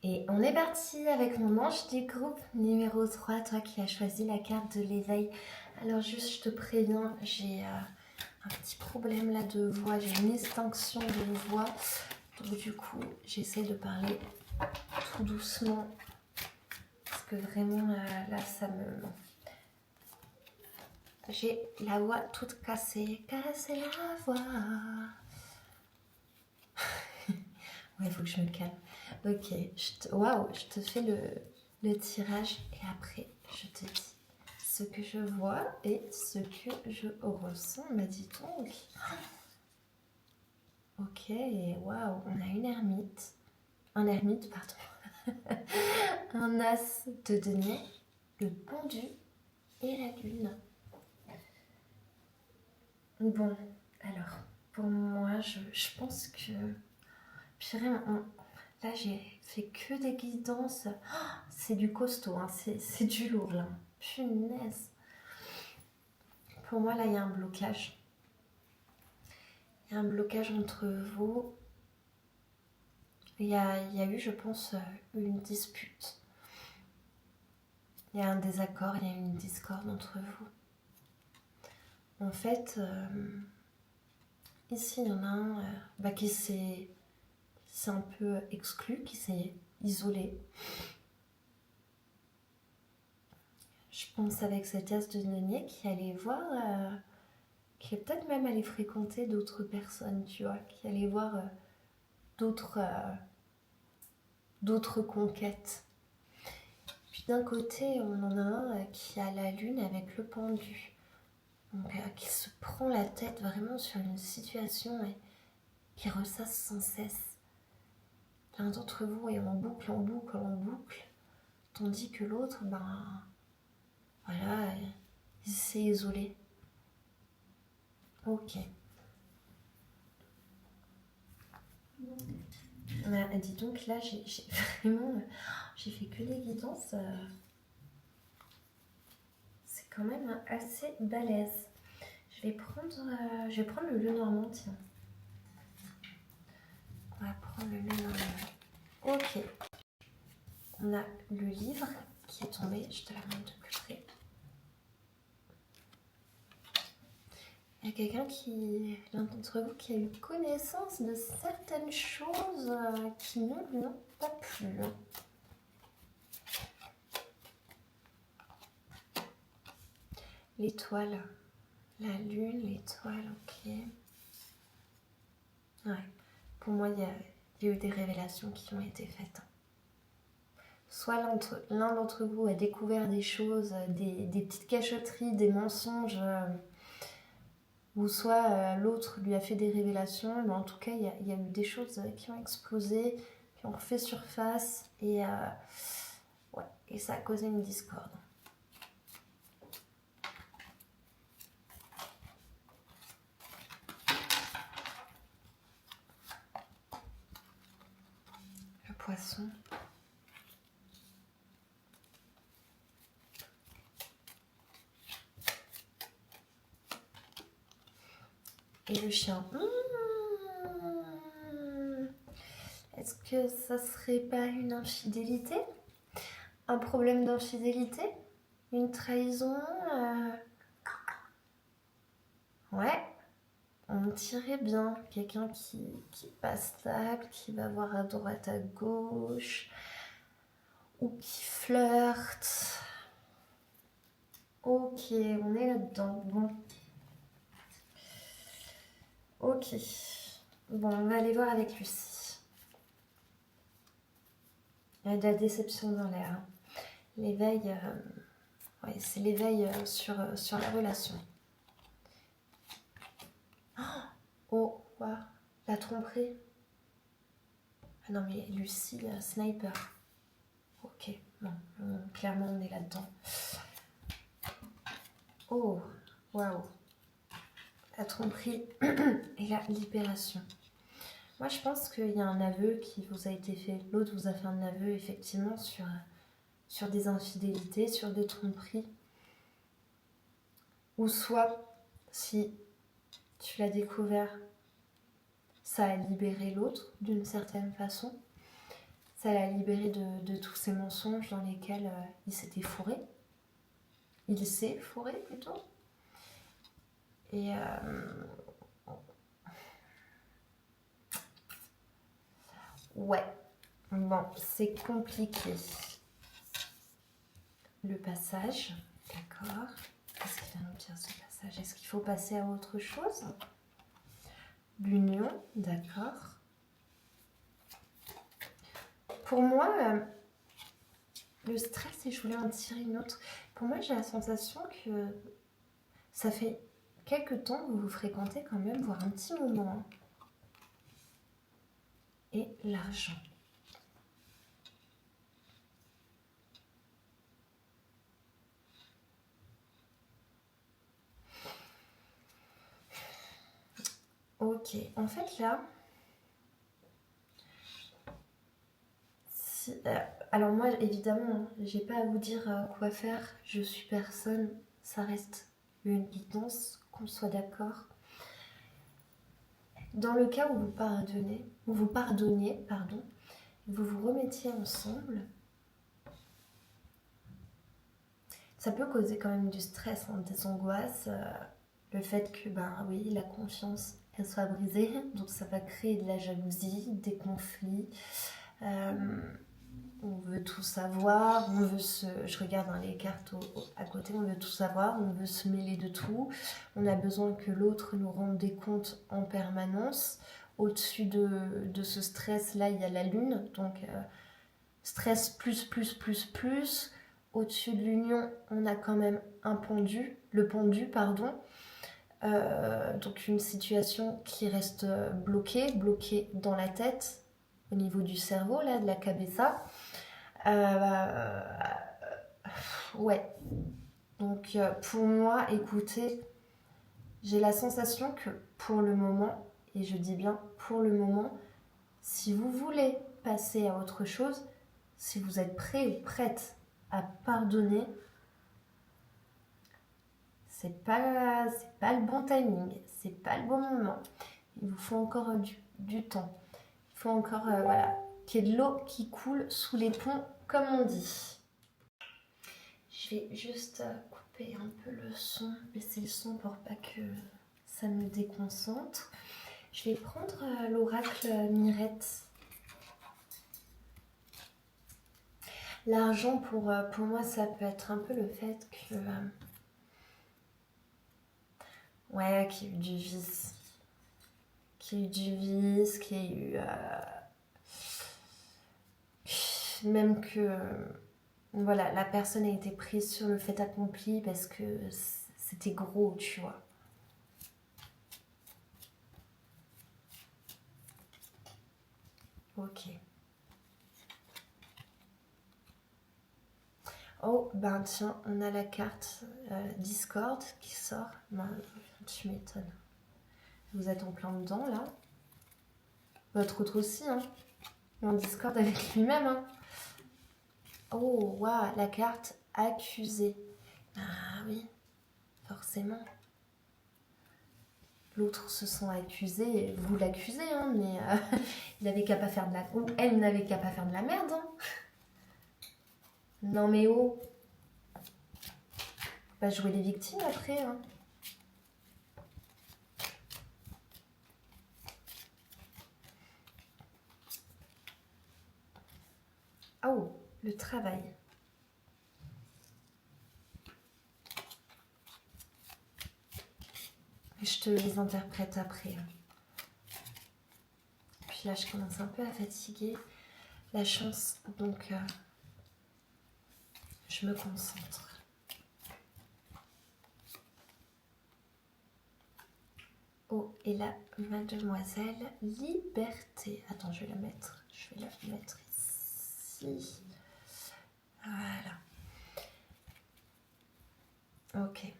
Et on est parti avec mon ange du groupe numéro 3, toi qui as choisi la carte de l'éveil. Alors juste, je te préviens, j'ai un petit problème là de voix, j'ai une extinction de voix. Donc du coup, j'essaie de parler tout doucement. Parce que vraiment, là, ça me... J'ai la voix toute cassée. Casser la voix. Ouais, il faut que je me calme. Ok, waouh, je te fais le tirage et après, je te dis ce que je vois et ce que je ressens, m'a dit-on. Ok, waouh, on a une ermite. Un ermite, pardon. Un as de denier, le pendu et la lune. Bon, alors, pour moi, je pense que... Purée, là, j'ai fait que des guidances. Oh, c'est du costaud, hein, c'est du lourd, là. Punaise. Pour moi, là, il y a un blocage. Il y a un blocage entre vous. Il y a eu, je pense, une dispute. Il y a un désaccord, il y a une discorde entre vous. En fait, ici, il y en a un qui s'est un peu exclu, qui s'est isolé. Je pense avec cet as de denier qui allait voir, qui est peut-être même allé fréquenter d'autres personnes, tu vois, qui allait voir d'autres conquêtes. Puis d'un côté, on en a un qui a la lune avec le pendu. Donc, qui se prend la tête vraiment sur une situation et qui ressasse sans cesse. L'un d'entre vous est en boucle, en boucle, en boucle, tandis que l'autre, voilà, il s'est isolé. Ok. On a dis donc, là, j'ai vraiment... J'ai fait que des guidances. C'est quand même assez balèze. Je vais prendre le Lenormand, tiens. On va prendre le Lenormand. Ok. On a le livre qui est tombé. Je te la montre de plus près. Il y a quelqu'un l'un d'entre vous, qui a eu connaissance de certaines choses qui ne lui ont pas plu. L'étoile, la lune, l'étoile, ok. Ouais, pour moi, il y a eu des révélations qui ont été faites. Soit l'un d'entre vous a découvert des choses, des petites cachotteries, des mensonges, ou soit l'autre lui a fait des révélations, mais en tout cas, il y a eu des choses qui ont explosé, qui ont refait surface, et ça a causé une discorde. Le poisson. Et le chien. Est-ce que ça serait pas une infidélité? Un problème d'infidélité? Une trahison? Ouais, on me tirait bien. Quelqu'un qui est pas stable, qui va voir à droite, à gauche, ou qui flirte. Ok, on est là-dedans. Bon. Ok. Bon, on va aller voir avec Lucie. Il y a de la déception dans l'air. L'éveil, ouais, c'est l'éveil sur la relation. Oh, wow, la tromperie. Ah non, mais Lucie, sniper. Ok, bon, clairement on est là-dedans. Oh, waouh. La tromperie et la libération. Moi, je pense qu'il y a un aveu qui vous a été fait. L'autre vous a fait un aveu, effectivement, sur des infidélités, sur des tromperies. Ou soit, si tu l'as découvert, ça a libéré l'autre d'une certaine façon. Ça l'a libéré de tous ces mensonges dans lesquels il s'était fourré. Il s'est fourré, plutôt. Et... ouais. Bon, c'est compliqué. Le passage, d'accord. Qu'est-ce qu'il va nous dire, ce passage? Est-ce qu'il faut passer à autre chose? L'union, d'accord. Pour moi, le stress, et je voulais en tirer une autre. Pour moi, j'ai la sensation que ça fait quelques temps que vous vous fréquentez quand même, voire un petit moment. Et l'argent. Ok, en fait là, alors moi évidemment, j'ai pas à vous dire quoi faire, je suis personne, ça reste une guidance, qu'on soit d'accord. Dans le cas où vous pardonniez, pardon, vous vous remettiez ensemble, ça peut causer quand même du stress, hein, des angoisses, le fait que, oui, la confiance, elle soit brisée, donc ça va créer de la jalousie, des conflits, on veut tout savoir, je regarde dans les cartes à côté, on veut tout savoir, on veut se mêler de tout, on a besoin que l'autre nous rende des comptes en permanence. Au-dessus de ce stress-là, il y a la lune, donc stress plus. Au-dessus de l'union, on a quand même le pendu, pardon. Donc une situation qui reste bloquée dans la tête, au niveau du cerveau, là, de la cabeza. Ouais. Donc pour moi, écoutez, j'ai la sensation que pour le moment, et je dis bien pour le moment, si vous voulez passer à autre chose, si vous êtes prêt ou prête à pardonner, c'est pas le bon timing, c'est pas le bon moment. Il vous faut encore du temps. Il faut encore voilà, qu'il y ait de l'eau qui coule sous les ponts, comme on dit. Je vais juste couper un peu le son, baisser le son pour pas que ça me déconcentre. Je vais prendre l'oracle Mirette. L'argent, pour moi, ça peut être un peu le fait que... ouais, qu'il y ait eu du vice. Qu'il y ait eu du vice, qu'il y ait eu... même que... voilà, la personne a été prise sur le fait accompli parce que c'était gros, tu vois. Ok. Oh, ben tiens, on a la carte Discord qui sort. Ben, tu m'étonnes. Vous êtes en plein dedans, là. Votre autre aussi, hein. En Discord avec lui-même, hein. Oh, waouh, la carte accusée. Ah oui, forcément. L'autre se sent accusé, vous l'accusez, hein, mais il n'avait qu'à pas faire de la... ou elle n'avait qu'à pas faire de la merde, hein. Non mais oh, faut pas jouer les victimes après, hein. Oh, le travail. Je te les interprète après. Puis là, je commence un peu à fatiguer. La chance, donc je me concentre. Oh, et là, mademoiselle Liberté. Attends, je vais la mettre. Je vais la mettre ici. Voilà. Ok.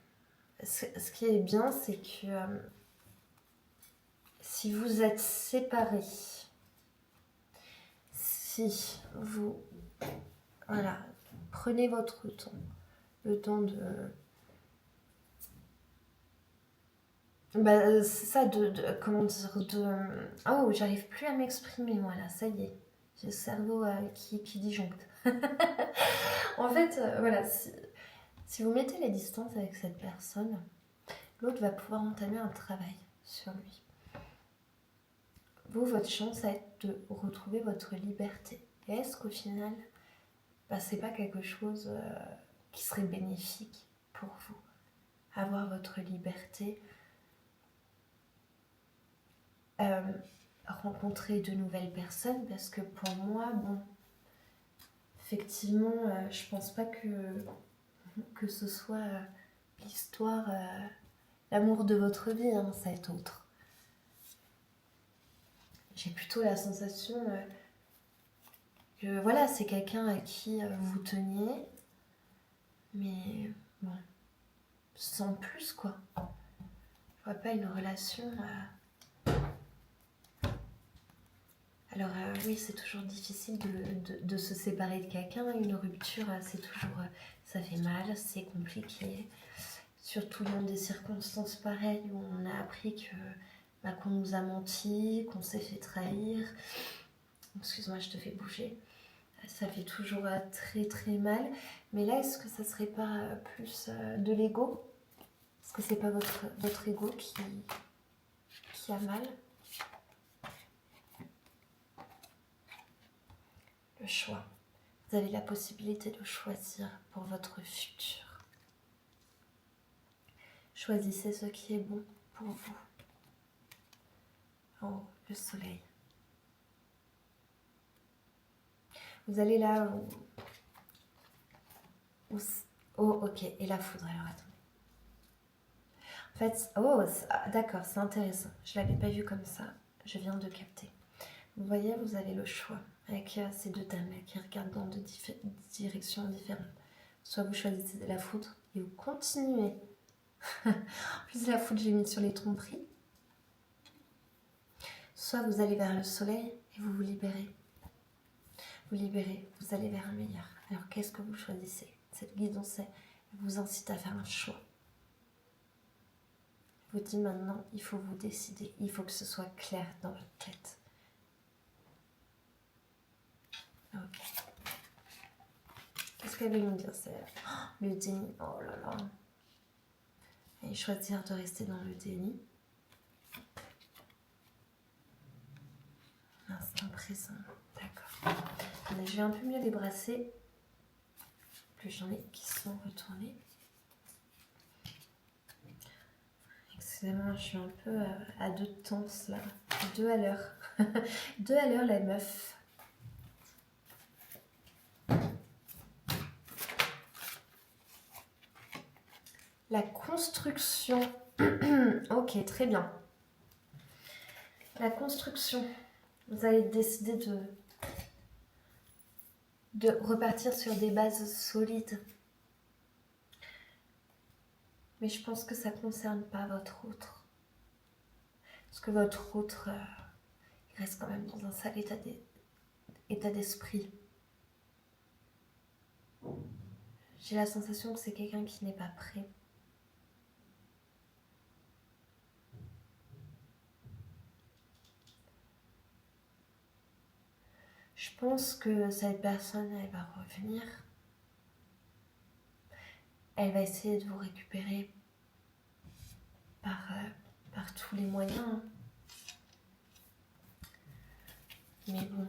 Ce qui est bien, c'est que si vous êtes séparés, si vous... voilà, prenez votre temps. Le temps de... bah, c'est ça, comment dire, oh, j'arrive plus à m'exprimer, moi, là, ça y est. J'ai le cerveau qui disjoncte. En fait, voilà, si vous mettez les distances avec cette personne, l'autre va pouvoir entamer un travail sur lui. Vous, votre chance, ça va être de retrouver votre liberté. Et est-ce qu'au final, bah, c'est pas quelque chose qui serait bénéfique pour vous? Avoir votre liberté, rencontrer de nouvelles personnes, parce que pour moi, bon, effectivement, je pense pas que ce soit l'histoire, l'amour de votre vie, hein, ça va être autre. J'ai plutôt la sensation que voilà, c'est quelqu'un à qui vous teniez, mais bon, sans plus quoi. Je vois pas une relation. Alors oui, c'est toujours difficile de se séparer de quelqu'un. Une rupture, c'est toujours, ça fait mal, c'est compliqué. Surtout dans des circonstances pareilles où on a appris que qu'on nous a menti, qu'on s'est fait trahir. Excuse-moi, je te fais bouger. Ça fait toujours très très mal. Mais là, est-ce que ça serait pas plus de l'ego? Est-ce que c'est pas votre ego qui a mal? Le choix. Vous avez la possibilité de choisir pour votre futur. Choisissez ce qui est bon pour vous. Oh, le soleil. Vous allez là où... oh, ok. Et la foudre, alors attendez. En fait, oh, d'accord, c'est intéressant. Je ne l'avais pas vu comme ça. Je viens de capter. Vous voyez, vous avez le choix avec ces deux dames qui regardent dans deux directions différentes. Soit vous choisissez la foudre et vous continuez. En plus, la foudre, j'ai mis sur les tromperies. Soit vous allez vers le soleil et vous vous libérez. vous libérez, vous allez vers un meilleur. Alors qu'est-ce que vous choisissez? Cette guidance vous incite à faire un choix. Vous dit maintenant, il faut vous décider, il faut que ce soit clair dans votre tête. Ok. Qu'est-ce qu'elle veut nous dire? C'est le déni. Oh là là. Et choisir de rester dans le déni. L'instant présent. D'accord. Je vais un peu mieux les brasser. Plus j'en ai qui sont retournés. Excusez-moi, je suis un peu à deux temps là. 2 à l'heure. 2 à l'heure la meuf. La construction. Ok, très bien. La construction. Vous allez décider de repartir sur des bases solides. Mais je pense que ça ne concerne pas votre autre. Parce que votre autre il reste quand même dans un sale état d'esprit. J'ai la sensation que c'est quelqu'un qui n'est pas prêt. Je pense que cette personne, elle va revenir. Elle va essayer de vous récupérer par tous les moyens. Mais bon,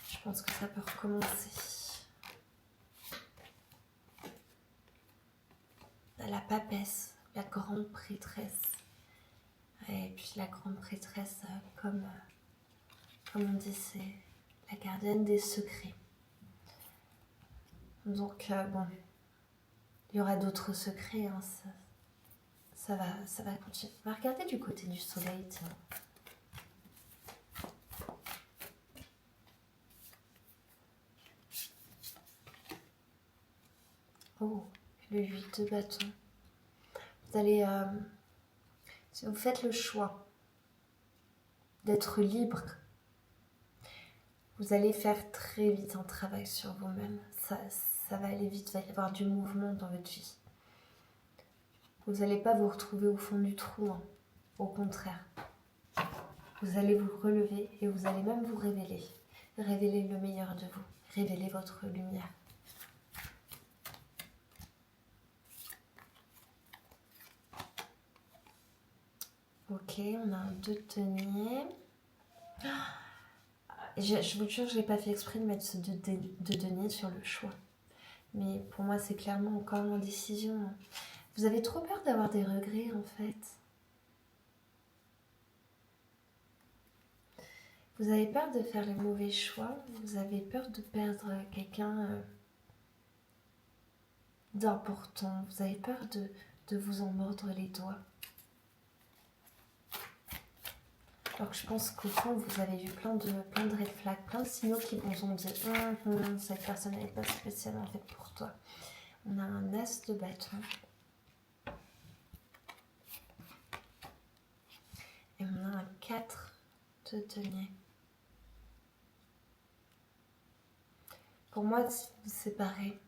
je pense que ça peut recommencer. La papesse, la grande prêtresse. Et puis la grande prêtresse, comme on dit, c'est la gardienne des secrets. Donc, bon, il y aura d'autres secrets, hein, ça va continuer. On va regarder du côté du soleil, tiens. Oh, le 8 de bâton. Vous allez, si vous faites le choix d'être libre, vous allez faire très vite un travail sur vous-même. Ça va aller vite, il va y avoir du mouvement dans votre vie. Vous n'allez pas vous retrouver au fond du trou, hein. Au contraire. Vous allez vous relever et vous allez même vous révéler. Révéler le meilleur de vous. Révéler votre lumière. Ok, on a un 2 de denier. Je vous jure, je n'ai pas fait exprès de mettre ce 2 de denier sur le choix. Mais pour moi, c'est clairement encore une décision. Vous avez trop peur d'avoir des regrets, en fait. Vous avez peur de faire les mauvais choix. Vous avez peur de perdre quelqu'un d'important. Vous avez peur de vous en mordre les doigts. Alors que je pense qu'au fond, vous avez vu plein de red flags, plein de signaux qui vous ont dit cette personne n'est pas spécialement faite pour toi. On a un as de bâton. Et on a un 4 de denier. Pour moi, si vous vous séparez,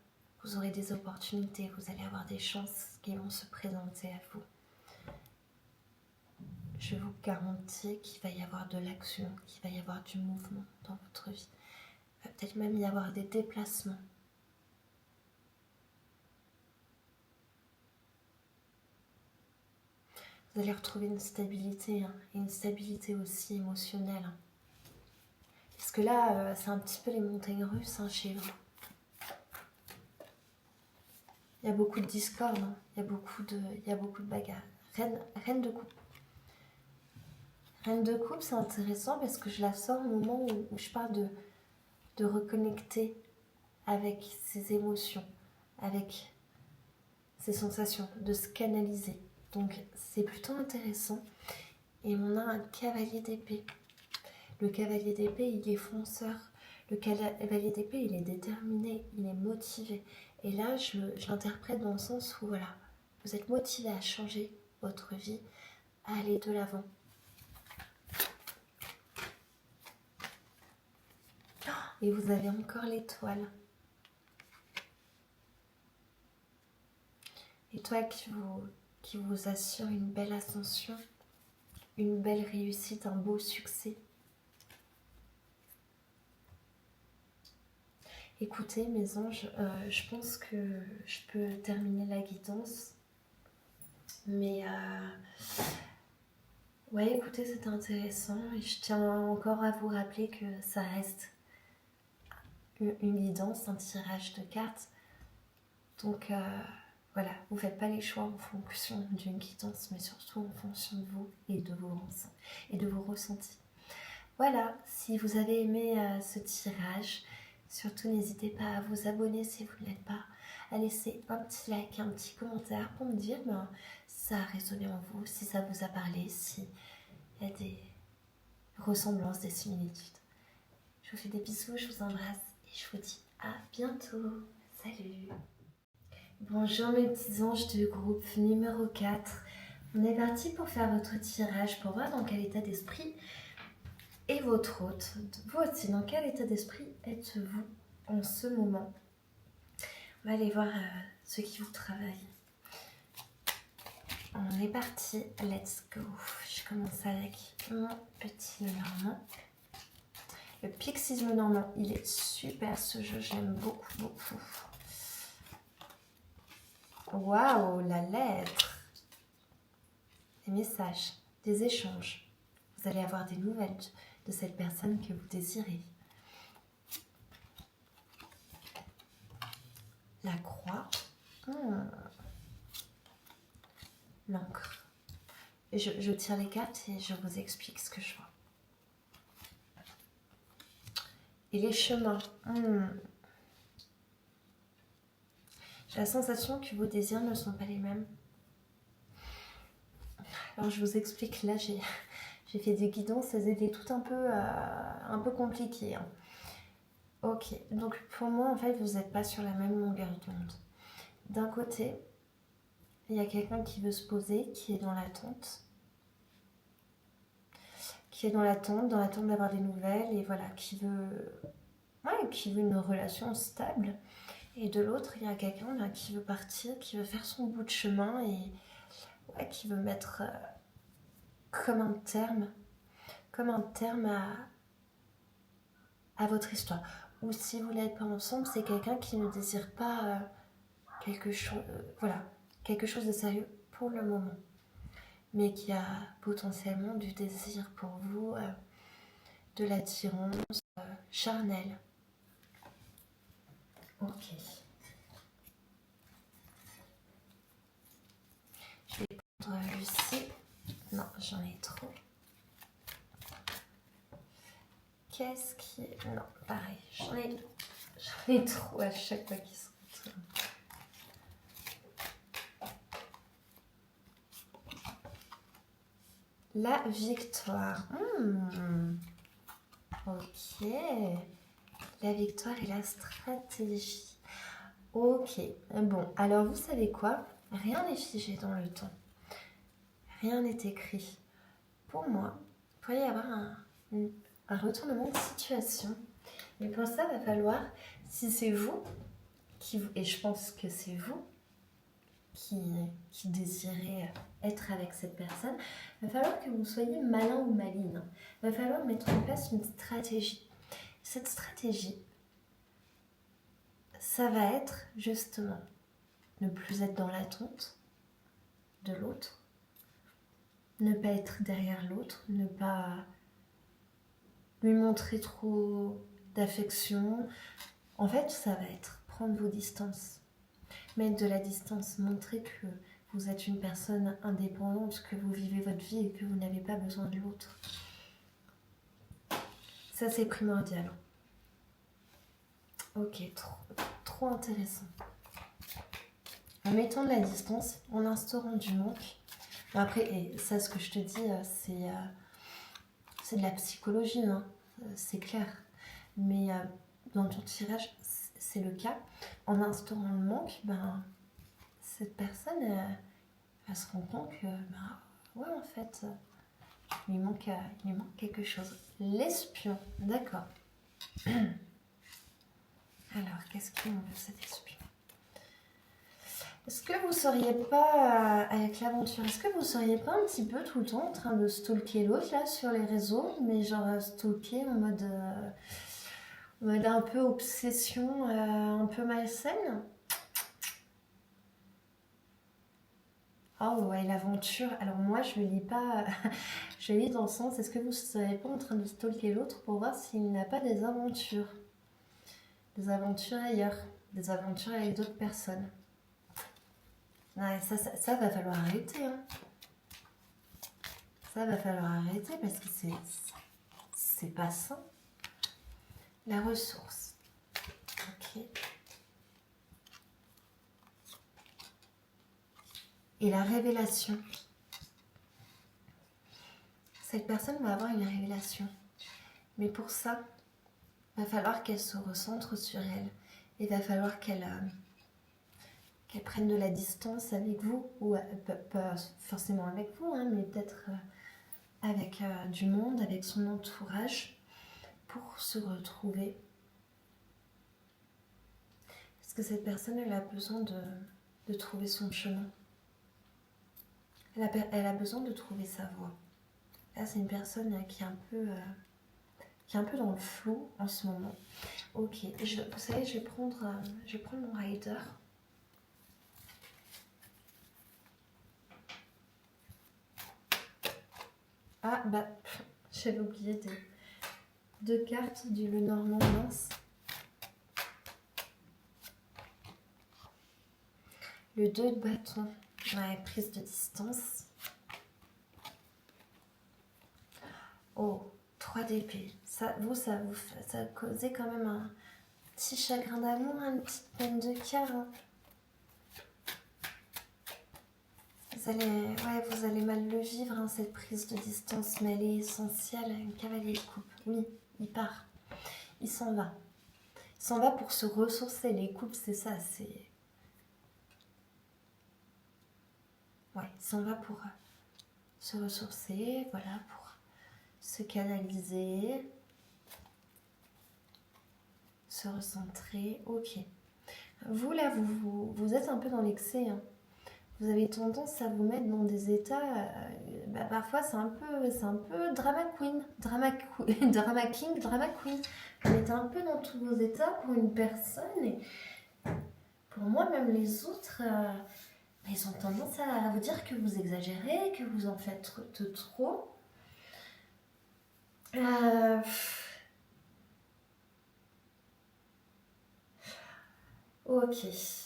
vous aurez des opportunités, vous allez avoir des chances qui vont se présenter à vous. Je vous garantis qu'il va y avoir de l'action, qu'il va y avoir du mouvement dans votre vie. Il va peut-être même y avoir des déplacements. Vous allez retrouver une stabilité, hein, et une stabilité aussi émotionnelle. Hein. Parce que là, c'est un petit peu les montagnes russes chez vous. Il y a beaucoup de discorde, hein. Il y a beaucoup de bagarres. Reine de coupe. Reine de coupe, c'est intéressant parce que je la sors au moment où je parle de reconnecter avec ses émotions, avec ses sensations, de se canaliser. Donc c'est plutôt intéressant. Et on a un cavalier d'épée. Le cavalier d'épée, il est fonceur. Le cavalier d'épée, il est déterminé, il est motivé. Et là, je l'interprète dans le sens où, voilà, vous êtes motivé à changer votre vie, à aller de l'avant. Et vous avez encore l'étoile. Étoile qui vous assure une belle ascension, une belle réussite, un beau succès. Écoutez mes anges, je pense que je peux terminer la guidance. Mais ouais, écoutez, c'était intéressant. Et je tiens encore à vous rappeler que ça reste une guidance, un tirage de cartes. Donc voilà, vous ne faites pas les choix en fonction d'une guidance, mais surtout en fonction de vous et de vos ressentis. Voilà, si vous avez aimé ce tirage, surtout n'hésitez pas à vous abonner si vous ne l'êtes pas, à laisser un petit like, un petit commentaire pour me dire ça a résonné en vous, si ça vous a parlé, s'il y a des ressemblances, des similitudes. Je vous fais des bisous, je vous embrasse et je vous dis à bientôt. Salut! Bonjour mes petits anges du groupe numéro 4. On est parti pour faire votre tirage pour voir dans quel état d'esprit est votre hôte. Vous aussi, dans quel état d'esprit êtes-vous en ce moment? On va aller voir ceux qui vous travaillent. On est parti, let's go. Je commence avec mon petit Lenormand. Le Pixies Lenormand, il est super ce jeu, j'aime beaucoup, beaucoup. Waouh, la lettre. Des messages, des échanges. Vous allez avoir des nouvelles de cette personne que vous désirez. La croix. L'encre. Je tire les cartes et je vous explique ce que je vois. Et les chemins. J'ai la sensation que vos désirs ne sont pas les mêmes. Alors je vous explique, là j'ai fait des guidances, elles étaient toutes un peu compliquées. Hein. Ok, donc pour moi en fait vous n'êtes pas sur la même longueur d'onde. D'un côté, il y a quelqu'un qui veut se poser, qui est dans l'attente. Dans l'attente d'avoir des nouvelles et voilà, qui veut une relation stable. Et de l'autre, il y a quelqu'un qui veut partir, qui veut faire son bout de chemin et qui veut mettre comme un terme à votre histoire. Ou si vous n'êtes pas ensemble, c'est quelqu'un qui ne désire pas quelque chose de sérieux pour le moment, mais qui a potentiellement du désir pour vous, de l'attirance charnelle. Ok. Je vais prendre Lucie. Non, j'en ai trop. Qu'est-ce qui est... Non, pareil, j'en ai trop à chaque fois qu'ils se retournent. La victoire. Ok. La victoire et la stratégie. Ok. Bon, alors vous savez quoi? Rien n'est figé dans le temps. Rien n'est écrit. Pour moi, il pourrait y avoir un retournement de situation. Mais pour ça, il va falloir, si c'est vous, et je pense que c'est vous, qui désirez être avec cette personne, il va falloir que vous soyez malin ou maline. Il va falloir mettre en place une stratégie. Cette stratégie, ça va être justement ne plus être dans l'attente de l'autre, ne pas être derrière l'autre, ne pas lui montrer trop d'affection. En fait, ça va être prendre vos distances, mettre de la distance, montrer que vous êtes une personne indépendante, que vous vivez votre vie et que vous n'avez pas besoin de l'autre. Ça, c'est primordial. Ok, trop intéressant. En mettant de la distance, en instaurant du manque. Après, et ça, ce que je te dis, c'est de la psychologie, hein, c'est clair. Mais dans ton tirage, c'est le cas. En instaurant le manque, cette personne, elle se rend compte que, ouais, en fait, il lui manque quelque chose. L'espion, d'accord. Alors, qu'est-ce qu'il me veut cet esprit? Est-ce que vous seriez pas, avec l'aventure, est-ce que vous seriez pas un petit peu tout le temps en train de stalker l'autre là sur les réseaux, mais genre stalker en mode un peu obsession, un peu malsaine? Oh ouais, l'aventure. Alors moi, je le lis pas. Je le lis dans le sens, est-ce que vous ne seriez pas en train de stalker l'autre pour voir s'il n'a pas des aventures? Des aventures ailleurs, des aventures avec d'autres personnes. Ouais, ça va falloir arrêter. Hein. Ça va falloir arrêter parce que c'est pas sain. La ressource. Ok. Et la révélation. Cette personne va avoir une révélation. Mais pour ça, il va falloir qu'elle se recentre sur elle. Il va falloir qu'elle prenne de la distance avec vous. Ou pas forcément avec vous, hein, mais peut-être avec du monde, avec son entourage, pour se retrouver. Parce que cette personne, elle a besoin de trouver son chemin. Elle a besoin de trouver sa voie. Là, c'est une personne qui est un peu dans le flou en ce moment. Ok, vous savez, je vais prendre mon rider. Ah, bah, j'avais oublié deux cartes du Lenormand mince. Le 2 de bâton. Ouais, prise de distance. Oh, 3 d'épée. Ça a causé quand même un petit chagrin d'amour, une petite peine de cœur. Hein. Vous allez mal le vivre, hein, cette prise de distance, mais elle est essentielle. Un cavalier de coupe. Oui, il part. Il s'en va. Il s'en va pour se ressourcer. Les coupes, c'est ça, c'est... Ouais, il s'en va pour se ressourcer, voilà, pour se canaliser, se recentrer. Ok. Vous, là, vous êtes un peu dans l'excès, hein. Vous avez tendance à vous mettre dans des états, parfois c'est un peu drama queen, drama king, drama queen. Vous êtes un peu dans tous vos états pour une personne et pour moi, même les autres, ils ont tendance à vous dire que vous exagérez, que vous en faites trop. Ok,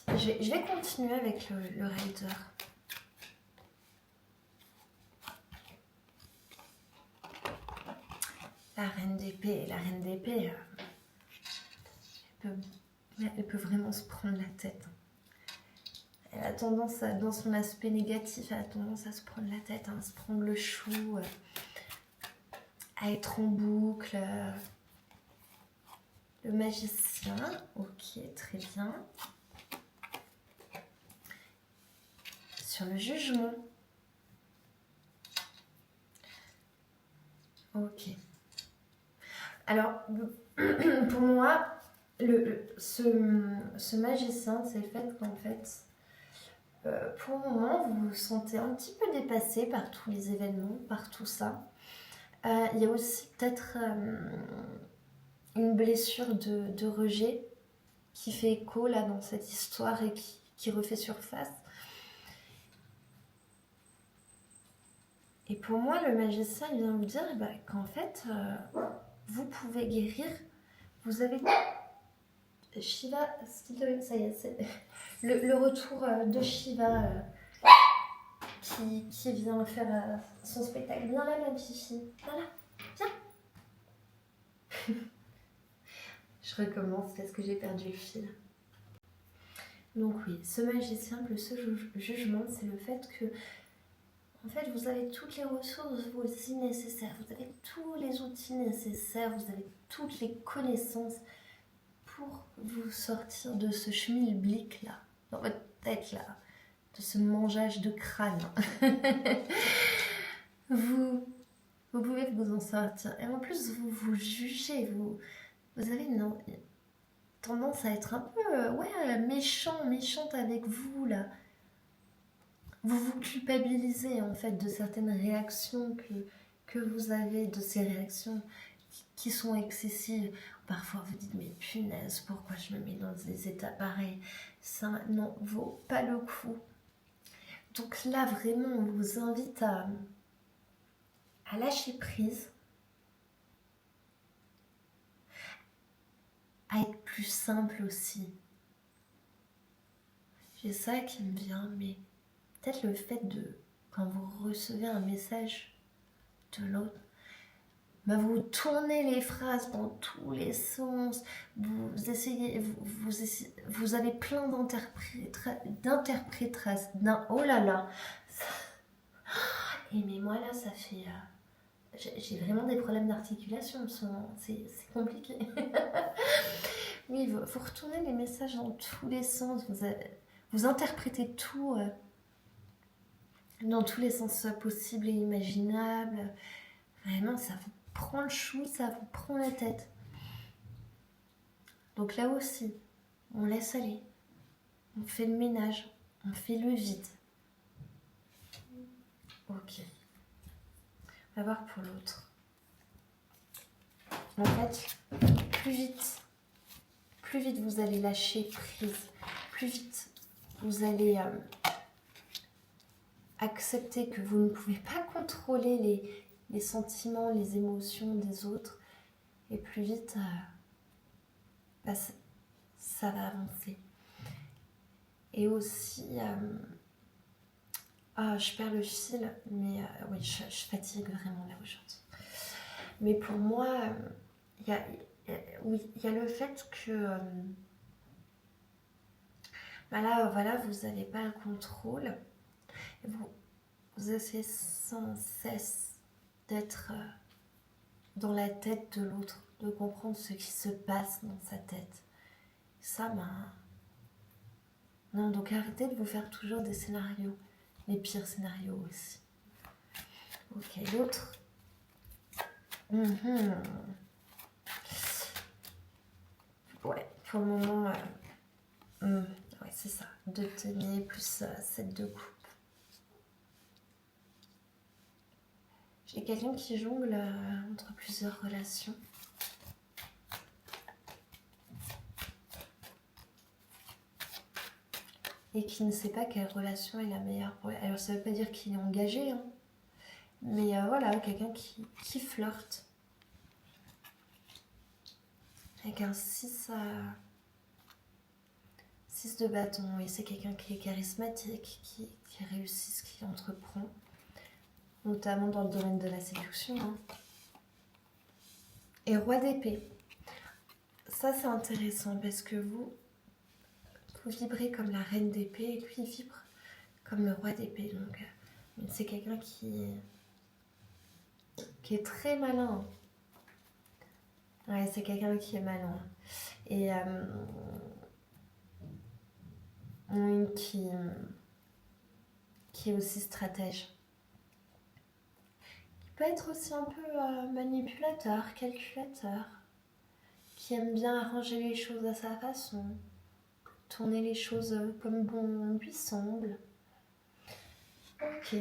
je vais continuer avec le rider. La reine d'épée, elle peut vraiment se prendre la tête. Elle a tendance, dans son aspect négatif, elle a tendance à se prendre la tête, à se prendre le chou, à être en boucle. Le magicien, ok, très bien. Sur le jugement. Ok. Alors, pour moi, ce magicien, c'est le fait qu'en fait, pour le moment, vous vous sentez un petit peu dépassé par tous les événements, par tout ça. Il y a aussi peut-être une blessure de rejet qui fait écho là dans cette histoire et qui refait surface. Et pour moi, le magicien, il vient vous dire qu'en fait, vous pouvez guérir. Vous avez... Shiva, ça y est, c'est le retour de Shiva qui vient faire son spectacle. Viens là, ma petite fille. Voilà, viens. Je recommence parce que j'ai perdu le fil. Donc oui, ce magicien, ce jugement, c'est le fait que en fait, vous avez toutes les ressources aussi nécessaires, vous avez tous les outils nécessaires, vous avez toutes les connaissances pour vous sortir de ce schmilblick là, dans votre tête là, de ce mangeage de crâne. vous pouvez vous en sortir. Et en plus, vous jugez, vous avez tendance à être un peu ouais, méchante avec vous, là. Vous vous culpabilisez, en fait, de certaines réactions que vous avez, de ces réactions qui sont excessives. Parfois, vous dites, mais punaise, pourquoi je me mets dans des états pareils? Ça n'en vaut pas le coup. Donc là, vraiment, on vous invite à lâcher prise, à être plus simple aussi. J'ai ça qui me vient, mais peut-être le fait de, quand vous recevez un message de l'autre, bah vous tournez les phrases dans tous les sens, vous essayez, vous avez plein d'interprétations, oh là là, et mais moi là ça fait, j'ai vraiment des problèmes d'articulation, c'est compliqué. Oui, vous retournez les messages dans tous les sens, vous interprétez tout dans tous les sens possibles et imaginables, vraiment ça vous prend le chou, ça vous prend la tête. Donc là aussi, on laisse aller, on fait le ménage, on fait le vide. Ok. On va voir pour l'autre. En fait, plus vite vous allez lâcher prise, plus vite vous allez accepter que vous ne pouvez pas contrôler les sentiments, les émotions des autres, et plus vite bah, ça va avancer. Et aussi, je perds le fil, mais oui, je fatigue vraiment là aujourd'hui. Mais pour moi, il y a le fait que bah là, voilà, vous n'avez pas le contrôle. Vous essayez sans cesse d'être dans la tête de l'autre, de comprendre ce qui se passe dans sa tête. Ça, non, donc arrêtez de vous faire toujours des scénarios, les pires scénarios aussi. Ok, l'autre. Ouais, pour le moment, ouais, c'est ça. 2 tenez plus 7 de coupe. J'ai quelqu'un qui jongle entre plusieurs relations. Et qui ne sait pas quelle relation est la meilleure pour lui. Alors ça veut pas dire qu'il est engagé, hein. Mais voilà, quelqu'un qui flirte. Avec un 6 de bâton. Et c'est quelqu'un qui est charismatique, qui réussit ce qu'il entreprend. Notamment dans le domaine de la séduction. Hein. Et roi d'épée. Ça c'est intéressant parce que vous vibrez comme la reine d'épée et lui il vibre comme le roi d'épée. Donc c'est quelqu'un qui est très malin. Ouais, c'est quelqu'un qui est malin. Et qui est aussi stratège. Qui peut être aussi un peu manipulateur, calculateur. Qui aime bien arranger les choses à sa façon. Tourner les choses comme bon lui semble. Ok.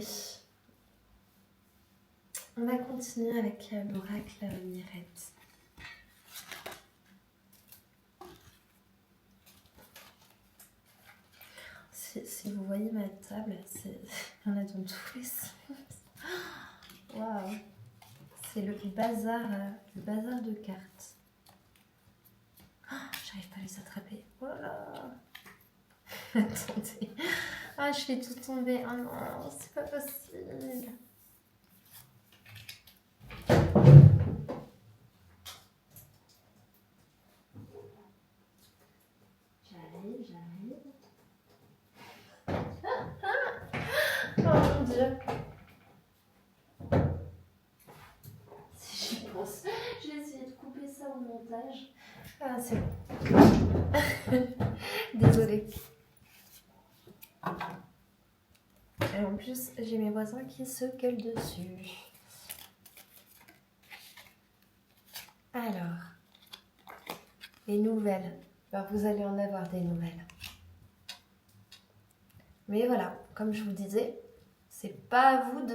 On va continuer avec l'oracle Mirette. Si vous voyez ma table, il y en a dans tous les sens. Waouh. C'est le bazar de cartes. J'arrive pas à les attraper. Voilà. Attendez. Je fais tout tomber. Oh non, c'est pas possible. J'arrive. Oh mon Dieu. Si j'y pense, je vais essayer de couper ça au montage. C'est bon. Désolée. Et en plus, j'ai mes voisins qui se gueulent dessus. Alors, les nouvelles ben, vous allez en avoir des nouvelles. Mais voilà, comme je vous disais, c'est pas à vous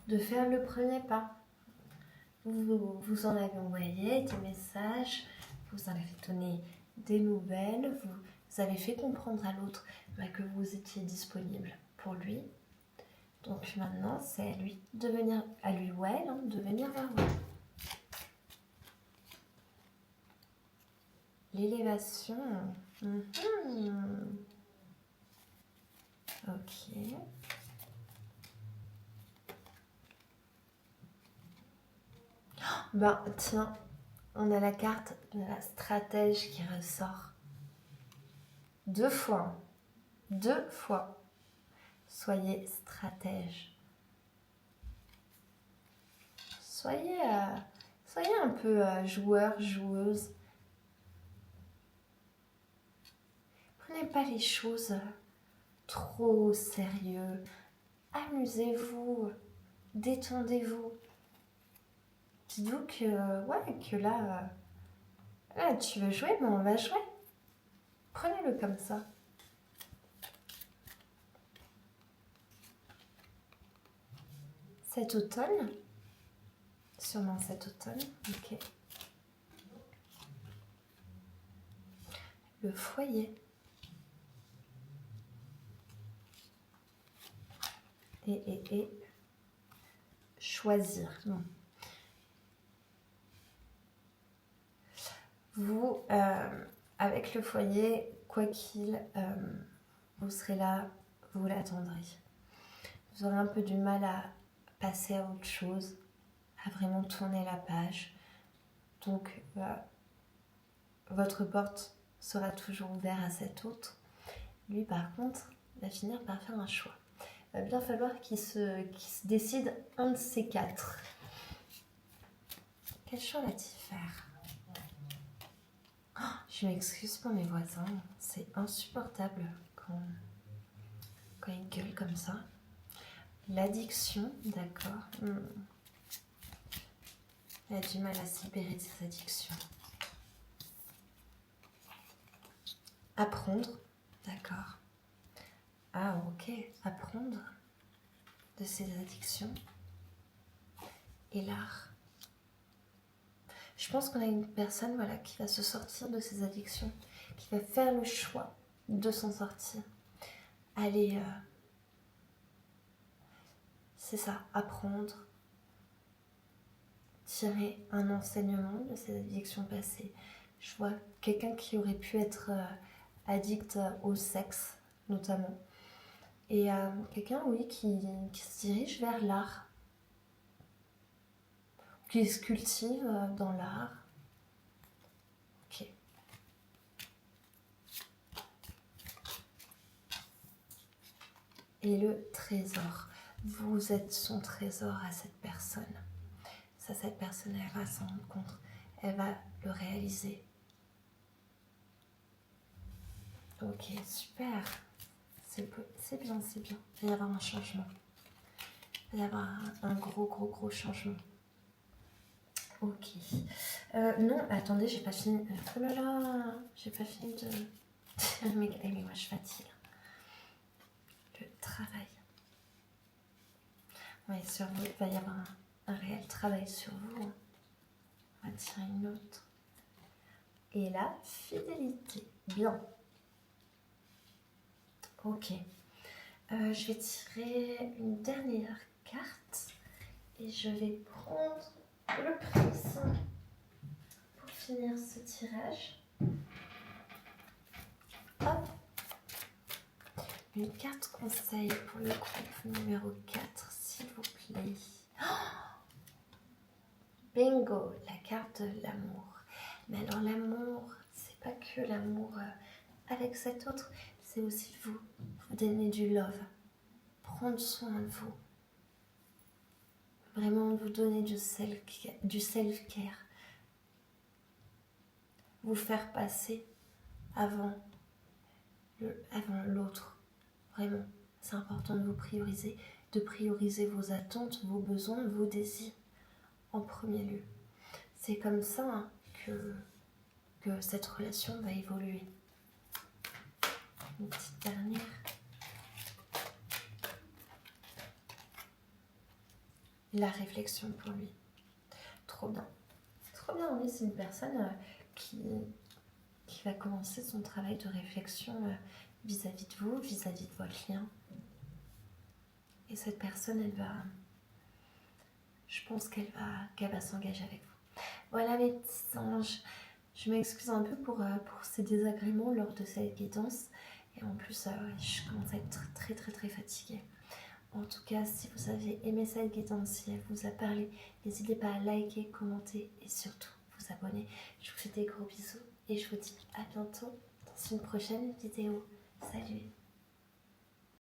de faire le premier pas. Vous en avez envoyé des messages, vous en avez donné des nouvelles, vous avez fait comprendre à l'autre que vous étiez disponible pour lui. Donc maintenant, c'est à lui de venir, à lui ou à elle, de venir vers vous. L'élévation. Ok. Ben tiens, on a la carte de la stratège qui ressort. 2 fois. 2 fois. Soyez stratège. Soyez un peu joueur, joueuse. Prenez pas les choses trop sérieux. Amusez-vous. Détendez-vous. Dites-vous que là, tu veux jouer, mais on va jouer. Prenez-le comme ça. Cet automne, sûrement cet automne, ok. Le foyer. Et choisir. Non. Vous, avec le foyer, quoi qu'il, vous serez là, vous l'attendrez. Vous aurez un peu du mal à passer à autre chose, à vraiment tourner la page. Donc, votre porte sera toujours ouverte à cet autre. Lui, par contre, va finir par faire un choix. Il va bien falloir qu'il se décide un de ces 4. Quel choix va-t-il faire? Je m'excuse pour mes voisins, c'est insupportable quand ils gueulent comme ça. L'addiction, d'accord. Elle a du mal à se libérer de ses addictions. Apprendre, d'accord. Ah, ok, apprendre de ses addictions. Et l'art. Je pense qu'on a une personne qui va se sortir de ses addictions, qui va faire le choix de s'en sortir. Allez, c'est ça, apprendre, tirer un enseignement de ses addictions passées. Je vois quelqu'un qui aurait pu être addict au sexe, notamment. Et quelqu'un, oui, qui se dirige vers l'art, qui se cultive dans l'art. Ok. Et le trésor. Vous êtes son trésor à cette personne. Ça, cette personne, elle va s'en rendre compte. Elle va le réaliser. Ok, super. C'est bien, c'est bien. Il va y avoir un changement. Il va y avoir un gros changement. Ok. Non, attendez, j'ai pas fini. Oh là là, j'ai pas fini de... mais moi, je fatigue. Le travail. Oui, sur vous, il va y avoir un réel travail sur vous. On va tirer une autre. Et la fidélité. Bien. Ok. Je vais tirer une dernière carte. Et je vais prendre le prisme pour finir ce tirage. Hop. Une carte conseil pour le groupe numéro 4, s'il vous plaît. Oh, bingo, la carte de l'amour. Mais alors l'amour, c'est pas que l'amour avec cet autre, c'est aussi vous donner du love, prendre soin de vous. Vraiment vous donner du self-care. Vous faire passer avant l'autre. Vraiment, c'est important de vous prioriser, de prioriser vos attentes, vos besoins, vos désirs en premier lieu. C'est comme ça que que cette relation va évoluer. Une petite dernière. La réflexion pour lui. Trop bien. Trop bien, oui, c'est une personne qui va commencer son travail de réflexion vis-à-vis de vous, vis-à-vis de votre lien. Et cette personne, je pense qu'elle va s'engager avec vous. Voilà mes petits anges. Je m'excuse un peu pour ces désagréments lors de cette guidance. Et en plus, je commence à être très très très fatiguée. En tout cas, si vous avez aimé cette guidance, si elle vous a parlé, n'hésitez pas à liker, commenter et surtout vous abonner. Je vous fais des gros bisous et je vous dis à bientôt dans une prochaine vidéo. Salut!